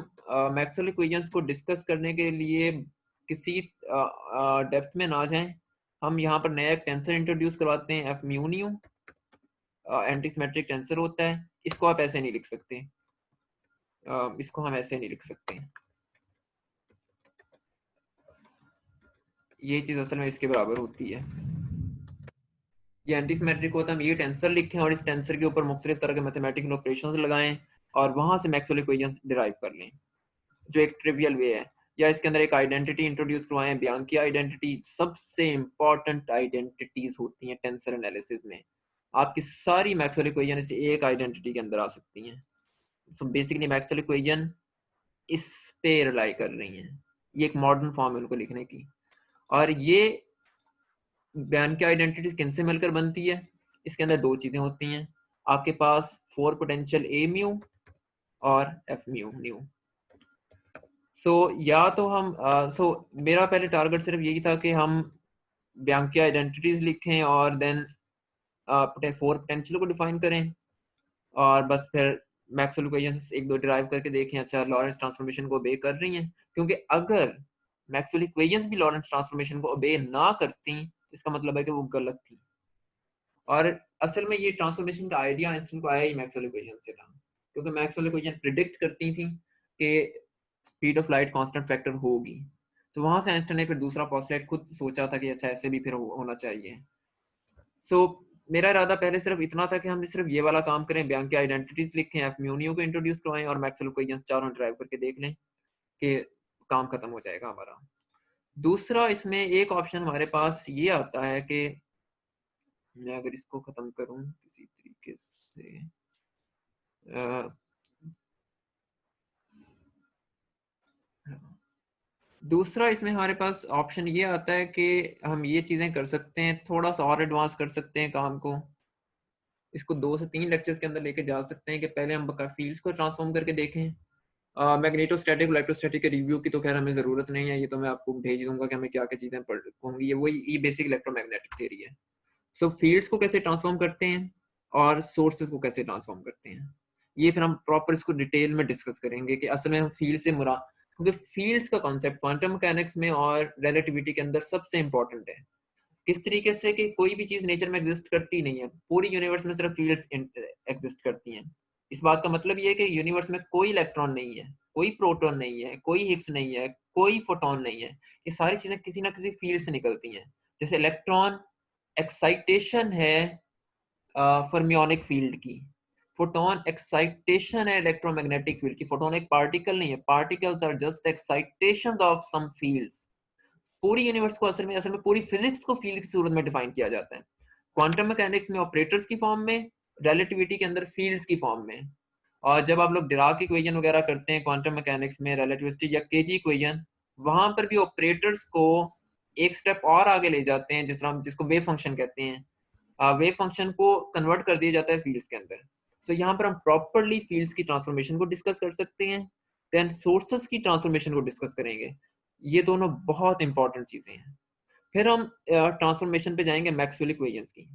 Speaker 1: मैक्सवेल इक्वेशंस को डिस्कस करने के लिए किसी डेप्थ में ना जाएं। हम यहाँ पर नया एक टेंसर इंट्रोड्यूस करवाते हैं, F mu new, anti symmetric tensor होता है। इसको आप ऐसे नहीं लिख सकते, इसको हम ऐसे नहीं लिख सकते। ये चीज असल में इसके बराबर होती है। ये एंटी सिमेट्रिक होता है, हम ये टेंसर लिखें और इस टेंसर के ऊपर मुख्तलिफ तरह के मैथमेटिकल ऑपरेशंस लगाएं और वहां से मैक्सवेल इक्वेशंस डिराइव कर लें, जो एक ट्रिवियल वे है। या इसके अंदर एक आइडेंटिटी इंट्रोड्यूस करवाएं, बयान की आइडेंटिटी। सबसे इंपॉर्टेंट आइडेंटिटीज होती हैं टेंसर एनालिसिस में। आपकी सारी मैक्सवेल इक्वेशन इस एक आइडेंटिटी के अंदर आ सकती हैं। सो बेसिकली मैक्सवेल इक्वेशन इस पे रिलाई कर रही हैं। ये एक मॉडर्न फॉर्म है उनको लिखने की। और ये बयान की आइडेंटिटी किन से मिलकर बनती है? इसके अंदर दो चीजें होती हैं। आपके पास फोर पोटेंशियल ए म्यू और एफ म्यू न्यू। या तो हम मेरा पहले टारगेट सिर्फ यही था कि हम बैंक की आइडेंटिटीज लिखें और देन फोर पोटेंशियल को डिफाइन करें, और बस फिर मैक्सवेल इक्वेशंस एक दो डिराइव करके देखें अच्छा लॉरेंस ट्रांसफॉर्मेशन को ओबे कर रही हैं। क्योंकि अगर मैक्सवेल इक्वेशंस भी लॉरेंस ट्रांसफॉर्मेशन को ओबे ना करती, इसका मतलब है कि वो गलत थी। और असल में ये ट्रांसफॉर्मेशन का आइडिया आइंस्टाइन को आया ही मैक्सवेल इक्वेशन से था, क्योंकि मैक्सवेल इक्वेशन प्रिडिक्ट करती थी कि speed of light constant factor होगी। तो वहां से आइंस्टाइन ने फिर दूसरा पोस्टुलेट खुद सोचा था कि अच्छा ऐसे भी फिर होना चाहिए। मेरा इरादा पहले सिर्फ इतना था कि हम सिर्फ ये वाला काम करें, बयान की आइडेंटिटीज लिखें, एफ म्यूनियो को इंट्रोड्यूस करवाएं और मैक्सवेल इक्वेशंस चारों ड्राइव करके देख लें कि काम खत्म हो जाएगा हमारा। दूसरा, इसमें एक ऑप्शन हमारे पास ये आता है कि मैं अगर इसको खत्म करूं किसी तरीके से, दूसरा इसमें हमारे पास ऑप्शन ये आता है कि हम ये चीजें कर सकते हैं, थोड़ा सा और एडवांस कर सकते हैं काम को। इसको 2 से 3 लेक्चर्स के अंदर लेके जा सकते हैं कि पहले हम फील्ड्स को ट्रांसफॉर्म करके देखें। मैग्नेटोस्टैटिक इलेक्ट्रोस्टैटिक के रिव्यू की तो खैर हमें ज़रूरत नहीं है, ये तो मैं आपको भेज दूंगा कि हमें क्या क्या चीज़ें पढ़ होंगी। ये बेसिक इलेक्ट्रोमैग्नेटिक थ्योरी है। फील्ड्स को कैसे ट्रांसफॉर्म करते हैं और सोर्सेज को कैसे ट्रांसफॉर्म करते हैं, ये फिर हम प्रॉपर इसको डिटेल में डिस्कस करेंगे कि असल में हम फील्ड से मुरा, क्योंकि फील्ड्स का कॉन्सेप्ट क्वांटम मैकेनिक्स में और रिलेटिविटी के अंदर सबसे इंपॉर्टेंट है। किस तरीके से कि कोई भी चीज नेचर में एग्जिस्ट करती नहीं है, पूरी यूनिवर्स में सिर्फ फील्ड्स एग्जिस्ट करती हैं। इस बात का मतलब ये है कि यूनिवर्स में कोई इलेक्ट्रॉन नहीं है, कोई प्रोटॉन नहीं है, कोई हिग्स नहीं है, कोई फोटोन नहीं है। ये सारी चीजें किसी ना किसी फील्ड से निकलती हैं। जैसे इलेक्ट्रॉन एक्साइटेशन है फर्मियोनिक फील्ड की, फोटोन एक्साइटेशन है इलेक्ट्रोमैग्नेटिक फील्ड की। फोटोन एक पार्टिकल नहीं है, particles are just excitations of some fields. पूरी यूनिवर्स को असल में पूरी फिजिक्स को फील्ड की सूरत में डिफाइन किया जाता है। क्वांटम मैकेनिक्स में ऑपरेटर्स की फॉर्म में, रिलेटिविटी के अंदर फील्ड्स की फॉर्म में। और जब आप लोग डिराक इक्वेशन वगैरह करते हैं क्वांटम मैकेनिक्स में, रिलेटिविस्टिक या केजी इक्वेशन, वहां पर भी ऑपरेटर्स को एक स्टेप और आगे ले जाते हैं, जिसको वेव फंक्शन कहते हैं। वेव फंक्शन को कन्वर्ट कर दिया जाता है फील्ड्स के अंदर। तो यहाँ पर हम प्रॉपरली फील्ड्स की ट्रांसफॉर्मेशन को डिस्कस कर सकते हैं, देन सोर्सेस की ट्रांसफॉर्मेशन को डिस्कस करेंगे। ये दोनों बहुत इंपॉर्टेंट चीजें हैं। फिर हम ट्रांसफॉर्मेशन पे जाएंगे मैक्सवेल इक्वेशंस की।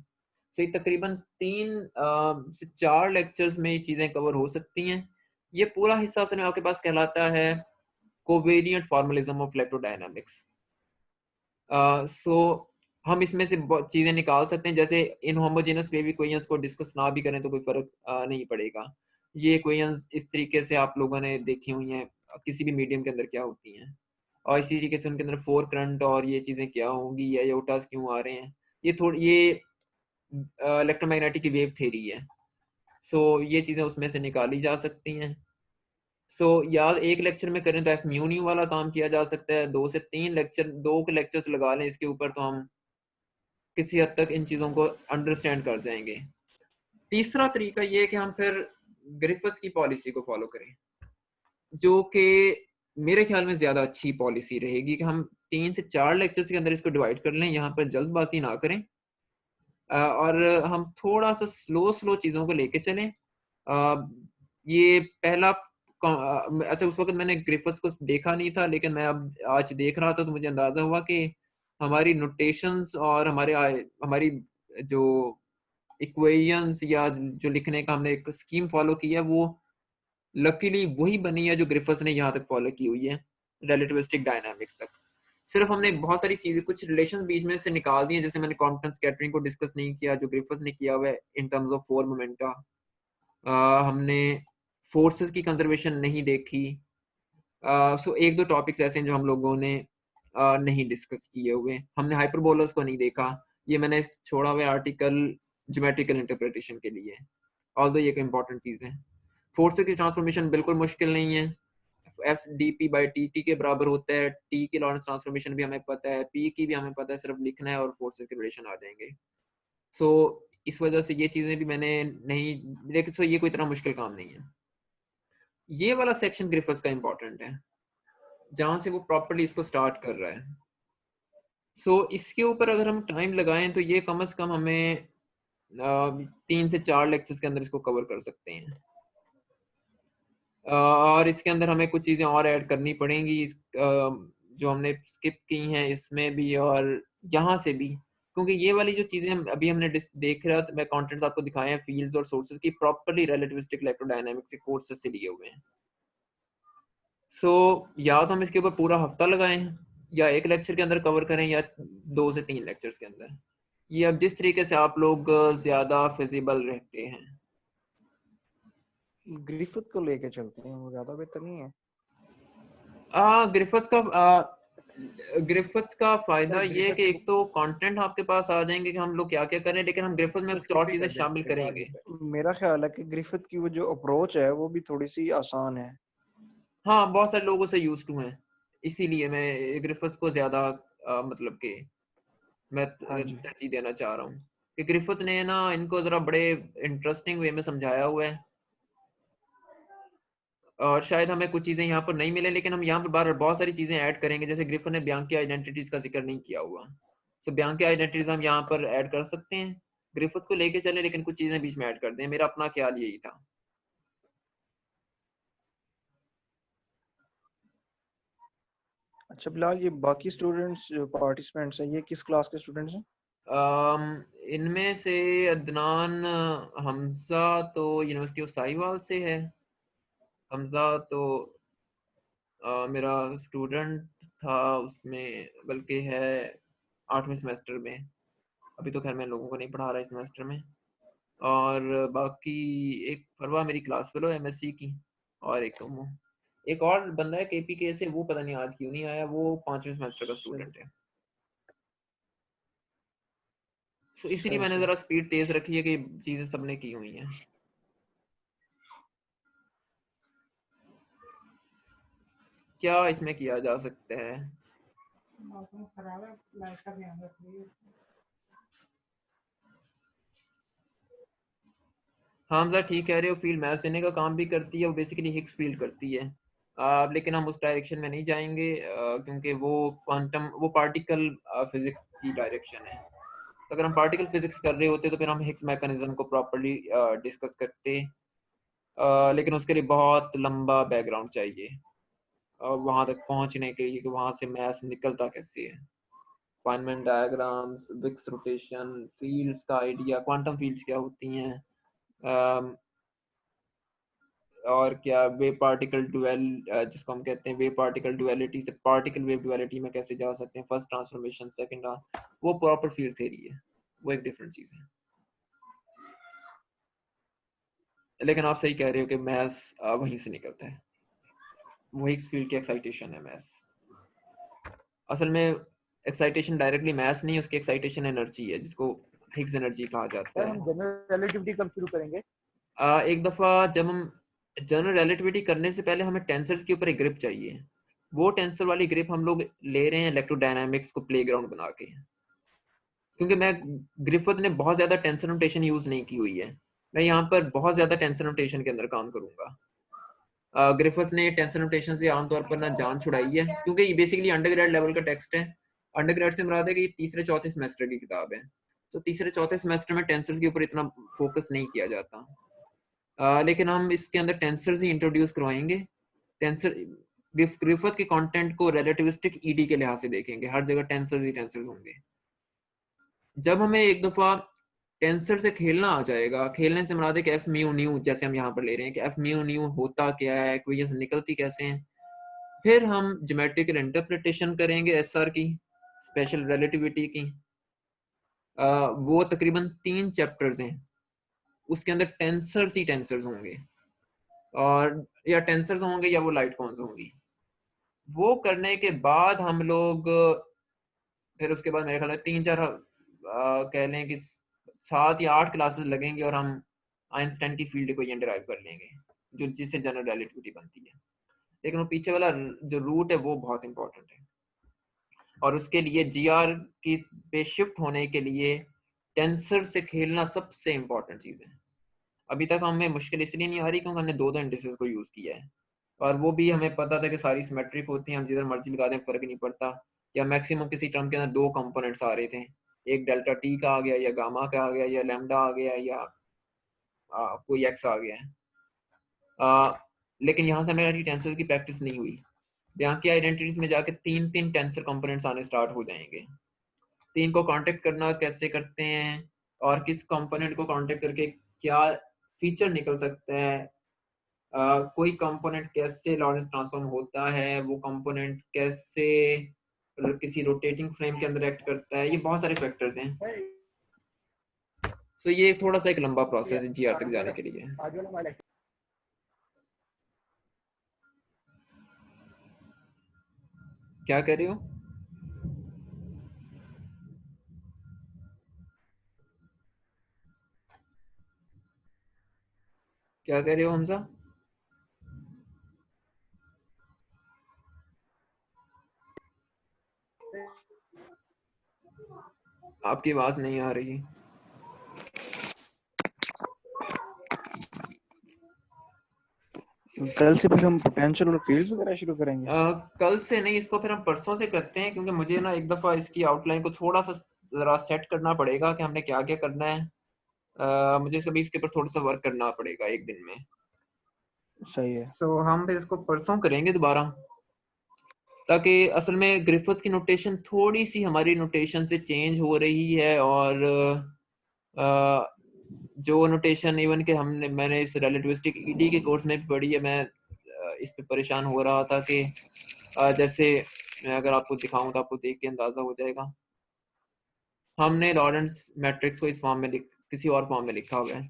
Speaker 1: तो ये तकरीबन 3 से 4 लेक्चर्स में ये चीजें कवर हो सकती हैं। ये पूरा हिस्सा असल में आपके पास कहलाता है कोवेरिएंट फॉर्मलिज्म ऑफ इलेक्ट्रोडायनामिक्स। सो हम इसमें से चीजें निकाल सकते हैं, जैसे इनहोमोजेनस वेव इक्वेशंस को डिस्कस ना भी करें तो कोई फर्क नहीं पड़ेगा। ये इक्वेशंस इस तरीके से आप लोगों ने देखी हुई हैं किसी भी मीडियम के अंदर क्या होती हैं, और इसी तरीके से उनके अंदर फोर करंट और ये चीजें क्या होंगी या योटास क्यों आ रहे हैं। ये इलेक्ट्रोमैग्नेटिक की वेव थ्योरी है। सो ये चीजें उसमें से निकाली जा सकती हैं। सो यार एक लेक्चर में करें तो एफ म्यू न्यू वाला काम किया जा सकता है, 2 से 3 लेक्चर, 2 के लेक्चर्स लगा लें इसके ऊपर, तो हम किसी हद तक इन चीजों को अंडरस्टैंड कर जाएंगे। तीसरा तरीका ये है कि हम फिर ग्रिफिथ्स की पॉलिसी को फॉलो करें, जो कि मेरे ख्याल में ज्यादा अच्छी पॉलिसी रहेगी कि हम 3 से 4 लेक्चर्स के अंदर इसको डिवाइड कर लें, यहाँ पर जल्दबाजी ना करें। और हम थोड़ा सा स्लो स्लो चीजों को लेके चलें। ये पहला अच्छा, उस वक्त मैंने ग्रिफिथ्स को देखा नहीं था, लेकिन मैं अब आज देख रहा था तो मुझे अंदाजा हुआ कि हमारी नोटेशंस और हमारी जो इक्वेशंस या जो लिखने का हमने एक स्कीम फॉलो की है, वो लकीली वही बनी है जो ग्रिफिथ्स ने यहाँ तक फॉलो की हुई है रिलेटिविस्टिक डायनामिक्स तक। सिर्फ हमने बहुत सारी चीजें, कुछ रिलेशन बीच में से निकाल दिए, जैसे मैंने क्वांटम स्कैटरिंग को डिस्कस नहीं किया जो ग्रिफिथ्स ने किया हुआ है in terms of four momenta. हमने फोर्सेस की कंजर्वेशन नहीं देखी। सो एक दो टॉपिक्स ऐसे हैं जो हम लोगों ने नहीं डिस्कस किए हुए। हमने हाइपरबोलास को नहीं देखा, ये मैंने छोड़ा हुआ आर्टिकल ज्योमेट्रिकल इंटरप्रिटेशन के लिए, ऑल्दो ये एक इंपॉर्टेंट चीज है। फोर्सेस की ट्रांसफॉर्मेशन बिल्कुल मुश्किल नहीं है, F D P by T T के बराबर होता है। टी की लॉरेंस ट्रांसफॉर्मेशन भी हमें पता है, पी की भी हमें पता है, सिर्फ लिखना है और फोर्सेस के रिलेशन आ जाएंगे। सो इस वजह से ये चीजें भी मैंने नहीं, लेकिन सो ये कोई इतना मुश्किल काम नहीं है। ये वाला सेक्शन ग्रिफिथ्स का इंपॉर्टेंट है, जहां से वो प्रॉपर्ली इसको स्टार्ट कर रहा है। सो इसके ऊपर अगर हम टाइम लगाएं तो ये कम से कम हमें 3 से 4 लेक्चर्स के अंदर इसको कवर कर सकते हैं। और इसके अंदर हमें कुछ चीज़ें और ऐड करनी पड़ेंगी, जो हमने स्किप की हैं इसमें भी और यहाँ से भी, क्योंकि ये वाली जो चीज़ें अभी हमने देख रहा, मैं कंटेंट्स आपको दिखाए हैं फील्ड्स और सोर्सेज की, प्रॉपर्ली रिलेटिविस्टिक इलेक्ट्रोडायनामिक्स के कोर्सेज से लिए हुए हैं। सो या तो हम इसके ऊपर पूरा हफ्ता लगाएं, या एक लेक्चर के अंदर कवर करें, या 2 से 3 लेक्चर्स के अंदर। ये अब जिस तरीके से आप लोग ज्यादा फिजिबल रहते हैं।
Speaker 2: ग्रिफिथ को लेके चलते हैं, वो ज्यादा बेहतर नहीं है?
Speaker 1: ग्रिफिथ्स का फायदा ये है कि एक तो कंटेंट आपके पास आ जाएंगे कि हम लोग क्या क्या करें, लेकिन हम ग्रिफिथ में कुछ और चीजें शामिल करेंगे।
Speaker 2: मेरा ख्याल है कि ग्रिफिथ की वो जो अप्रोच है वो भी थोड़ी सी आसान है।
Speaker 1: हाँ, बहुत सारे लोग उसे यूज टू हैं, इसीलिए मैं ग्रिफिथ्स को ज्यादा मतलब कि मैं
Speaker 2: हाँ जी।
Speaker 1: तरजीह देना चाह रहा हूँ कि ग्रिफिथ ने ना इनको जरा बड़े इंटरेस्टिंग वे में समझाया हुआ है। और शायद हमें कुछ चीजें यहाँ पर नहीं मिले, लेकिन हम यहाँ पर बार बहुत सारी चीजें ऐड करेंगे, जैसे ग्रिफिथ ने ब्यांक की आइडेंटिटीज का जिक्र नहीं किया हुआ। सो ब्यांक की आइडेंटिटीज हम यहाँ पर ऐड कर सकते हैं, ग्रिफिथ को लेके चले, लेकिन कुछ चीजें बीच में ऐड कर दें, मेरा अपना ख्याल यही था।
Speaker 2: अच्छा बिलाल, ये बाकी स्टूडेंट्स जो पार्टिसिपेंट्स हैं ये किस क्लास के स्टूडेंट्स हैं?
Speaker 1: इनमें से अदनान हमजा तो यूनिवर्सिटी ऑफ साहिवाल से है। हमजा तो मेरा स्टूडेंट था उसमें, बल्कि है 8वें सेमेस्टर में। अभी तो खैर मैं लोगों को नहीं पढ़ा रहा इस सेमेस्टर में। और बाकी एक फरवा मेरी क्लास फेलो एमएससी की, और एक तो एक और बंदा है केपीके से, वो पता नहीं आज क्यों नहीं आया, वो 5वें सेमेस्टर का
Speaker 2: चलो।
Speaker 1: स्टूडेंट है। तो इसीलिए
Speaker 2: सही
Speaker 1: मैंने
Speaker 2: सही।
Speaker 1: जरा स्पीड तेज रखी है कि चीजें सबने की हुई हैं। क्या इसमें किया जा सकता है?
Speaker 3: मौसम खराब है, लाइट का ध्यान रखिए।
Speaker 1: हाँ हमजा ठीक कह रहे हो, फील्ड मैथ देने का काम भी करती है, वो बेसिकली हिग्स फील्ड करती है। लेकिन हम उस डायरेक्शन में नहीं जाएंगे क्योंकि वो क्वांटम, वो पार्टिकल फिजिक्स की डायरेक्शन है। तो अगर हम पार्टिकल फिजिक्स कर रहे होते तो फिर हम हिग्स मैकेनिज्म को प्रॉपर्ली डिस्कस करते, लेकिन उसके लिए बहुत लंबा बैकग्राउंड चाहिए वहां तक पहुंचने के लिए कि वहां से मैथ्स निकलता कैसे है। Feynman diagrams, Wick's rotation, fields का आइडिया, क्वांटम फील्ड्स क्या होती हैं, और क्या वेव पार्टिकल डुअल, जिसको हम कहते हैं वेव पार्टिकल डुअलिटी से पार्टिकल वेव डुअलिटी में कैसे जा सकते हैं, फर्स्ट ट्रांसफॉर्मेशन, सेकंड, वो प्रॉपर फील्ड थ्योरी है, वो एक डिफरेंट चीज है। लेकिन आप सही कह रहे हो कि मैथ्स वहीं से निकलता है, वही फील्ड की एक्साइटेशन है मैथ्स। असल में एक्साइटेशन डायरेक्टली मैथ्स नहीं, उसकी एक्साइटेशन एनर्जी है, जिसको हिग्स एनर्जी कहा जाता
Speaker 2: सर
Speaker 1: है।
Speaker 2: हम जनरल रिलेटिविटी कब शुरू करेंगे?
Speaker 1: एक दफा जब हम जनरल रिलेटिविटी करने से पहले हमें टेंसर्स के ऊपर एक ग्रिप चाहिए। वो टेंसर वाली ग्रिप हम लोग ले रहे हैं इलेक्ट्रोडायनामिक्स को प्लेग्राउंड बना के, क्योंकि मैं ग्रिफिथ ने बहुत ज्यादा टेंसर नोटेशन यूज नहीं की हुई है, मैं यहाँ पर बहुत ज्यादा टेंसर नोटेशन के अंदर काम करूंगा। ग्रिफिथ ने टेंसर नोटेशन से आमतौर पर ना जान छुड़ाई है, क्योंकि ये बेसिकली अंडरग्रेड लेवल का टेक्स्ट है। अंडरग्रेड से मुराद है कि तीसरे चौथे सेमेस्टर की किताब है, तो तीसरे चौथे सेमेस्टर में टेंसर्स के ऊपर इतना फोकस नहीं किया जाता। लेकिन हम इसके अंदर टेंसर्स ही इंट्रोड्यूस करवाएंगे। टेंसर ग्रिफिथ के कंटेंट को रिलेटिविस्टिक ईडी के लिहाज से देखेंगे, हर जगह टेंसर्स ही टेंसर्स होंगे। जब हमें एक दफा टेंसर से खेलना आ जाएगा, खेलने से मुराद है कि एफ म्यू न्यू जैसे हम यहाँ पर ले रहे हैं कि एफ म्यू न्यू होता क्या है, इक्वेशंस निकलती कैसे हैं, फिर हम ज्योमेट्रिकल इंटरप्रिटेशन करेंगे एसआर की, स्पेशल रिलेटिविटी की। वो तकरीबन 3 चैप्टर्स हैं, उसके अंदर टेंसर्स ही टेंसर्स होंगे, और या टेंसर्स होंगे या वो लाइट कॉन्स होंगी। वो करने के बाद हम लोग फिर उसके बाद मेरे ख्याल में 3-4 कह लें कि 7 या 8 क्लासेस लगेंगे और हम आइंस्टाइन की फील्ड को ये डिराइव कर लेंगे, जो जिससे जनरल रिलेटिविटी बनती है। लेकिन वो पीछे वाला जो रूट है वो बहुत इंपॉर्टेंट है, और उसके लिए जीआर की पे शिफ्ट होने के लिए टेंसर से खेलना सबसे इंपॉर्टेंट चीज है। अभी तक हमें मुश्किल इसलिए नहीं आ रही क्योंकि हमने दो इंडिसेस को यूज किया है, और वो भी हमें पता था कि सारी सिमेट्रिक होती हैं, हम जिधर मर्जी लगा दें फर्क नहीं पड़ता। या मैक्सिमम किसी टर्म के अंदर 2 कंपोनेंट्स आ रहे थे, एक डेल्टा टी का आ गया, या गामा का आ गया, या लैम्डा आ गया, या कोई एक्स आ गया है। लेकिन यहाँ से हमें टेंसर की प्रैक्टिस नहीं हुई। यहाँ की आइडेंटिटीज में जाके 3-3 टेंसर कंपोनेंट्स आने स्टार्ट हो जाएंगे। 3 को कांटेक्ट करना कैसे करते हैं, और किस कंपोनेंट को कांटेक्ट करके क्या फीचर निकल सकता है, कोई कंपोनेंट कैसे लॉरेंस ट्रांसफॉर्म होता है, वो कंपोनेंट कैसे किसी रोटेटिंग फ्रेम के अंदर एक्ट करता है, ये बहुत सारे फैक्टर्स हैं। सो ये थोड़ा सा एक लंबा प्रोसेस है जीआर तक जाने के लिए। क्या कह रहे हो? क्या कह रहे हो हमजा? आपकी आवाज नहीं आ रही।
Speaker 2: कल से फिर हम पोटेंशियल और फील्ड्स वगैरह शुरू करेंगे?
Speaker 1: कल से नहीं, इसको फिर हम परसों से करते हैं, क्योंकि मुझे ना एक दफा इसकी आउटलाइन को थोड़ा सा जरा सेट करना पड़ेगा कि हमने क्या क्या करना है। मुझे सभी इसके ऊपर थोड़ा सा वर्क करना पड़ेगा एक दिन में।
Speaker 2: सही है।
Speaker 1: सो हम फिर इसको परसों करेंगे दोबारा, ताकि असल में ग्रिफिथ की नोटेशन थोड़ी सी हमारी नोटेशन से चेंज हो रही है, और जो नोटेशन इवन के मैंने इस रिलेटिविस्टिक ईडी के कोर्स में भी पढ़ी है, मैं इस पे परेशान हो रहा था कि जैसे मैं अगर आपको दिखाऊं तो आपको देख के अंदाजा हो जाएगा। हमने लॉरेंस मैट्रिक्स को इस फॉर्म में किसी और फॉर्म में लिखा हुआ है,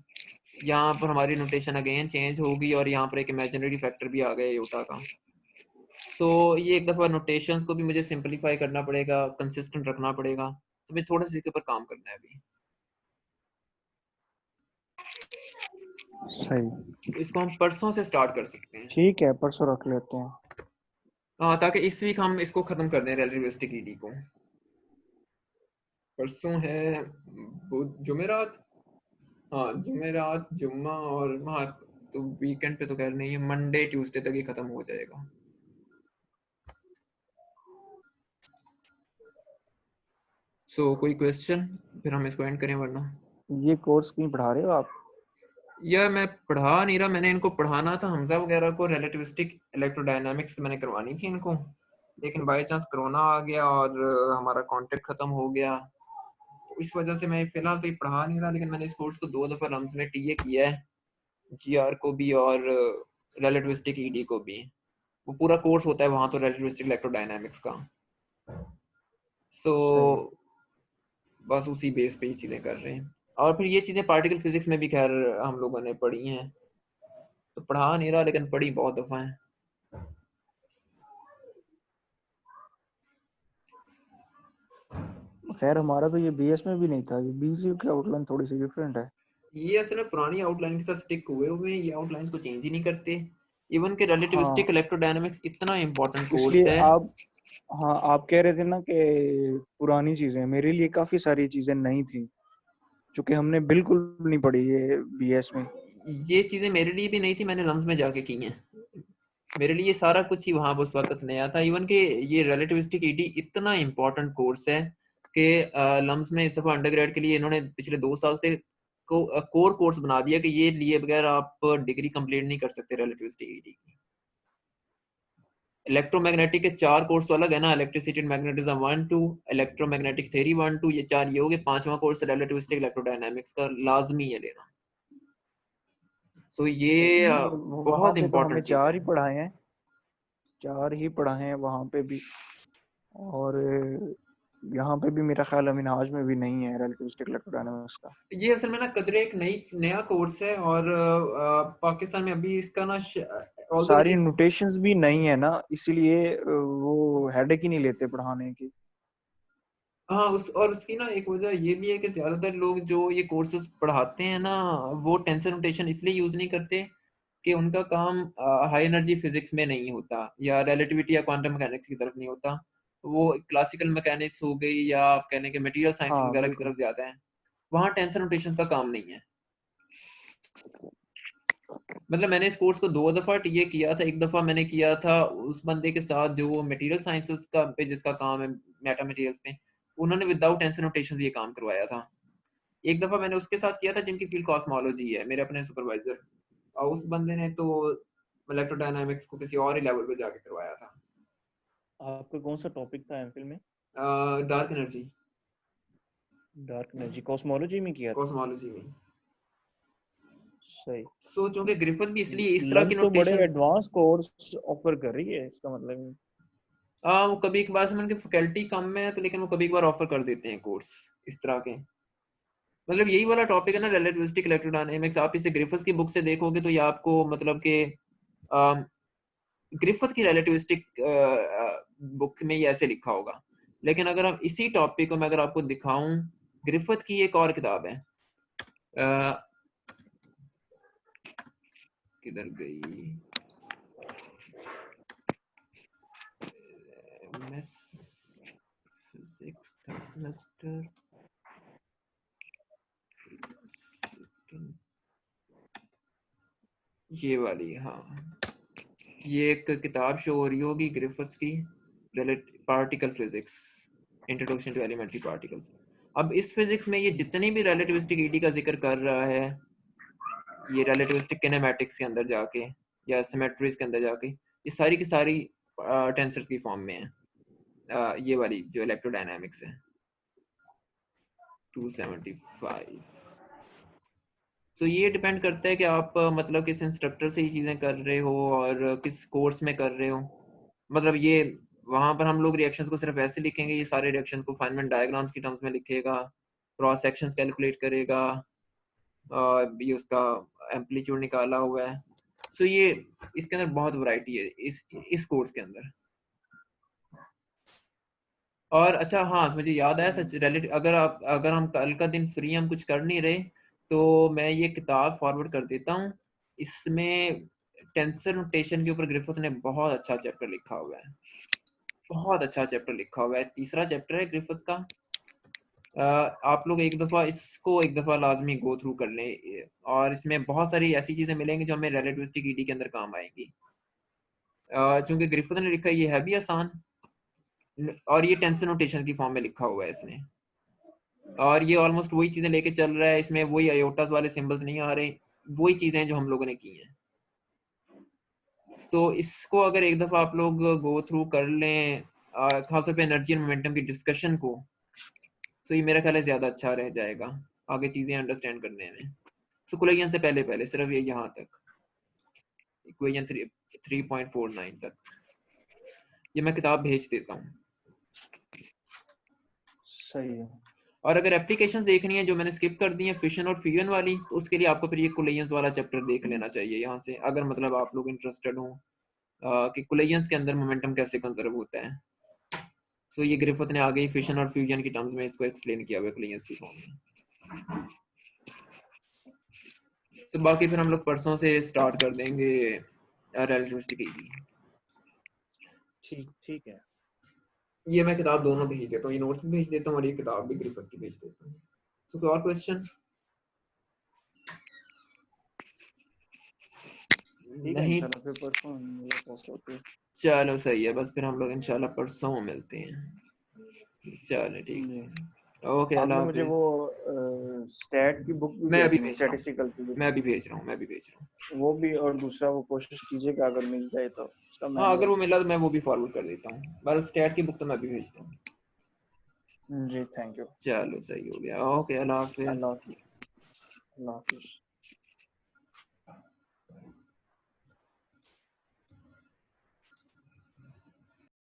Speaker 1: यहाँ पर हमारी नोटेशन अगेन चेंज होगी, और यहाँ पर एक इमेजिनरी फैक्टर भी आ गया योटा का। तो ये एक दफ़ा नोटेशंस को भी मुझे सिंपलीफाई करना पड़ेगा, कंसिस्टेंट रखना पड़ेगा, तो मुझे थोड़ा सा इसके ऊपर काम करना है अभी।
Speaker 2: सही।
Speaker 1: तो इसको हम परसों से स्टार्ट कर सकते हैं।
Speaker 2: ठीक है, परसों रख लेते हैं।
Speaker 1: ताकि इस वीक हम इसको खत्म कर दें रिलेटिविस्टिक ईडी को। परसों है जुमेरात, हाँ जुमेरात जुम्मा, और हाँ तो वीकेंड पे तो खैर नहीं है, मंडे ट्यूसडे तक ये खत्म हो जाएगा। सो कोई क्वेश्चन, फिर हम इसको एंड करें वरना।
Speaker 2: ये कोर्स कहीं पढ़ा रहे हो आप?
Speaker 1: या मैं पढ़ा नहीं रहा, मैंने इनको पढ़ाना था हमजा वगैरह को, रिलेटिविस्टिक इलेक्ट्रोडायनामिक्स मैंने करवानी थी इनको, लेकिन बाय चांस कोरोना आ गया और हमारा कॉन्टेक्ट खत्म हो गया, तो इस वजह से मैं फिलहाल तो ये पढ़ा नहीं रहा। लेकिन मैंने इस कोर्स को 2 दफा रम्स में टीए किया है, जीआर को भी और रिलेटिविस्टिक ईडी को भी। वो पूरा कोर्स होता है वहां तो रिलेटिविस्टिक इलेक्ट्रोडायनामिक्स का। सो
Speaker 2: सही।
Speaker 1: बस उसी बेस पे ही चीजें कर रहे हैं। और फिर ये चीजें पार्टिकल फिजिक्स में भी खैर हम लोगों ने पढ़ी हैं, तो पढ़ा नहीं रहा लेकिन पढ़ी बहुत दफा है।
Speaker 2: खैर हमारा तो ये बीएस में भी नहीं था, ये बीसी की आउटलाइन थोड़ी सी डिफरेंट है।
Speaker 1: ये असल में पुरानी आउटलाइन के साथ स्टिक हुए हुए हैं, ये आउटलाइन को चेंज ही नहीं करते। इवन के रिलेटिविस्टिक
Speaker 2: हाँ,
Speaker 1: इलेक्ट्रोडायनामिक्स इतना इंपॉर्टेंट कोर्स
Speaker 2: इसलिए
Speaker 1: है।
Speaker 2: आप, हाँ आप कह रहे थे ना कि पुरानी चीजें, मेरे लिए काफी सारी चीजें नई थी क्योंकि हमने बिल्कुल नहीं पढ़ी ये बीएस में।
Speaker 1: ये चीजें मेरे लिए भी नहीं थी, मैंने लम्स में जाके की हैं। मेरे लिए सारा कुछ ही वहां उस वक्त नया था। इवन के ये रिलेटिविस्टिक ईडी इतना इंपॉर्टेंट कोर्स है कि लम्स में इस दफा अंडरग्रेड के लिए इन्होंने पिछले 2 साल से कोर कोर्स बना दिया कि ये लिए बगैर आप डिग्री कंप्लीट नहीं कर सकते रिलेटिविस्टिक ईडी की। इलेक्ट्रोमैग्नेटिक के 4 कोर्स तो अलग है ना, electricity and magnetism 1-2, electromagnetic theory 1-2, ये 4 ये हो गए। 5वां कोर्स रिलेटिविस्टिक इलेक्ट्रोडायनामिक्स का लाजमी है लेना। सो ये
Speaker 2: नहीं, वहां
Speaker 1: बहुत
Speaker 2: पे तो हमें
Speaker 1: इंपॉर्टेंट चीजें
Speaker 2: 4 ही
Speaker 1: हैं।
Speaker 2: पढ़ाए हैं, 4 ही पढ़ाए हैं वहां पे भी। और यहाँ पे भी मेरा ख्याल है मिनहाज में भी नहीं है रिलेटिविस्टिक इलेक्ट्रोडायनामिक्स का।
Speaker 1: ये असल में ना कदरे एक नया कोर्स है, और पाकिस्तान में अभी इसका ना ऑल्दो
Speaker 2: सारी
Speaker 1: इस
Speaker 2: नोटेशंस भी नहीं है ना, इसीलिए वो हेडेक ही नहीं लेते पढ़ाने की।
Speaker 1: हाँ उस और उसकी ना एक वजह ये भी है कि ज्यादातर लोग जो ये कोर्सेज पढ़ाते हैं ना, वो टेंसर नोटेशन इसलिए यूज नहीं करते कि उनका काम हाई एनर्जी फिजिक्स में नहीं होता, या रिलेटिविटी या क्वांटम मैकेनिक्स की तरफ नहीं होता। वो क्लासिकल मैकेनिक्स हो गई, या आप कहने के मटेरियल साइंस
Speaker 2: हाँ
Speaker 1: वगैरह की
Speaker 2: बिल्कुल।
Speaker 1: तरफ ज्यादा है। वहाँ टेंसर नोटेशन का काम नहीं है। मतलब मैंने इस कोर्स को 2 दफा टीए किया था। एक दफा मैंने किया था उस बंदे के साथ जो वो मटेरियल साइंसेस का पे जिसका काम है, मेटा मटेरियल्स पे, उन्होंने विदाउट टेंसर नोटेशन ये काम करवाया था। एक दफा मैंने उसके साथ किया था जिनकी फील्ड कॉस्मोलॉजी है, मेरे अपने सुपरवाइजर, और उस बंदे ने तो इलेक्ट्रोडायनामिक्स को किसी और ही लेवल पे जाके करवाया था।
Speaker 2: आपका कौन सा टॉपिक था एमफिल में?
Speaker 1: Dark energy,
Speaker 2: dark energy cosmology में किया था।
Speaker 1: कॉस्मोलॉजी में।
Speaker 2: सही।
Speaker 1: सो चूंकि ग्रिफिथ भी इसलिए इस तरह की
Speaker 2: लम्स तो बड़े
Speaker 1: नोटेशन,
Speaker 2: एडवांस कोर्स ऑफर कर रही है, इसका मतलब।
Speaker 1: वो कभी कभार से उनकी फैकल्टी कम है तो, लेकिन वो कभी कभार ऑफर कर देते हैं कोर्स इस तरह के। मतलब यही वाला टॉपिक है ना रिलेटिविस्टिक इलेक्ट्रोडायनामिक्स, आप इसे ग्रिफिथ की बुक से देखोगे तो ये आपको मतलब कि ग्रिफिथ की रिलेटिविस्टिक बुक में ये ऐसे लिखा होगा। लेकिन अगर हम इसी टॉपिक को मैं अगर आपको दिखाऊं, ग्रिफिथ की एक और किताब है, किधर गई, एमएस फिजिक्स थर्ड सेमेस्टर, ये वाली, हाँ ये एक किताब शो हो रही होगी ग्रिफिथ्स की, particle physics, introduction to elementary particles. अब इस फिजिक्स में ये जितनी भी रिलेटिविस्टिक ईडी का जिक्र कर रहा है, ये रिलेटिविस्टिक किनेमैटिक्स के अंदर जाके या सिमेट्रीज के अंदर जाके, ये सारी की सारी टेंसर्स की फॉर्म में है। ये वाली जो इलेक्ट्रोडायनामिक्स है 275। सो ये डिपेंड करता है कि आप मतलब किस इंस्ट्रक्टर से ये चीज़ें कर रहे हो और किस कोर्स में कर रहे हो। मतलब ये वहाँ पर हम लोग रिएक्शंस को सिर्फ ऐसे लिखेंगे, ये सारे रिएक्शंस को फाइनमेंट डायग्राम्स की टर्म्स में लिखेगा, क्रॉस सेक्शंस कैलकुलेट करेगा, और ये उसका एम्पलीट्यूड निकाला हुआ है। सो ये इसके अंदर बहुत वैरायटी है इस कोर्स के अंदर। और अच्छा हाँ मुझे याद आया सच, रिलेटिव अगर हम कल का दिन फ्री हम कुछ कर नहीं रहे तो मैं ये किताब फॉरवर्ड कर देता हूँ। इसमें टेंसर नोटेशन के ऊपर ग्रिफिथ ने बहुत अच्छा चैप्टर लिखा हुआ है, बहुत अच्छा चैप्टर लिखा हुआ है। तीसरा चैप्टर है ग्रिफिथ का। आप लोग एक दफ़ा लाजमी गो थ्रू कर लें, और इसमें बहुत सारी ऐसी चीज़ें मिलेंगी जो हमें रिलेटिविस्टिक ईडी के अंदर काम आएंगी। चूंकि ग्रिफिथ ने लिखा ये है भी आसान, और ये टेंसर नोटेशन की फॉर्म में लिखा हुआ है इसने, और ये ऑलमोस्ट वही चीज़ें लेके चल रहा है। इसमें वही आयोटास वाले सिंबल्स नहीं आ रहे, वही चीज़ें जो हम लोगों ने की हैं। सो इसको अगर एक दफ़ा आप लोग गो थ्रू कर लें, खासतौर पे एनर्जी एंड मोमेंटम की डिस्कशन को, तो ये मेरा ख्याल है ज़्यादा अच्छा रह जाएगा आगे चीज़ें अंडरस्टैंड करने में। सो कोलिजन से पहले सिर्फ ये यहाँ तक, इक्वेशन 3.49 तक ये मैं किताब भेज देता हूँ।
Speaker 2: सही है।
Speaker 1: और अगर एप्लीकेशंस देखनी है जो मैंने स्किप कर दी है फिशन और फ्यूजन वाली, तो उसके लिए आपको फिर ये कोलिजन्स वाला चैप्टर देख लेना चाहिए यहाँ से, अगर मतलब आप लोग इंटरेस्टेड हो कि कोलिजन्स के अंदर मोमेंटम कैसे कंजर्व होता है। सो ये ग्रिफिथ ने आगे ही फिशन और फ्यूजन की टर्म्स में इसको एक्सप्लेन किया हुआ है कोलिजन्स की फॉर्म में। सो बाकी फिर हम लोग परसों से स्टार्ट कर देंगे रिलेटिविस्टिक ईडी।
Speaker 2: ठीक है।
Speaker 1: ये मैं किताब दोनों भेज देता हूँ, ये नोट्स भी भेज देता हूँ और ये किताब भी ग्रिफिथ की भेज देता हूँ। तो कोई और क्वेश्चन? नहीं,
Speaker 2: फिर परसों
Speaker 1: चलो सही है, बस फिर हम लोग इंशाल्लाह परसों मिलते हैं। चलो ठीक है, ओके, अल्लाह
Speaker 2: आपने मुझे
Speaker 1: हाफिज।
Speaker 2: वो स्टैट की बुक भी
Speaker 1: मैं अभी
Speaker 2: भेजनी है,
Speaker 1: भेज रहा हूँ,
Speaker 2: स्टैटिस्टिकल की बुक,
Speaker 1: मैं अभी भेज रहा हूँ।
Speaker 2: वो भी, और दूसरा वो कोशिश कीजिए कि अगर मिल जाए तो उसका
Speaker 1: हाँ, अगर
Speaker 2: मैनुअल।
Speaker 1: वो मिला तो मैं वो भी फॉरवर्ड कर देता हूँ, बस स्टैट की बुक तो मैं अभी भेजता हूँ।
Speaker 2: जी थैंक यू।
Speaker 1: चलो सही हो गया, ओके, अल्लाह हाफिज।
Speaker 2: अल्लाह हाफिज।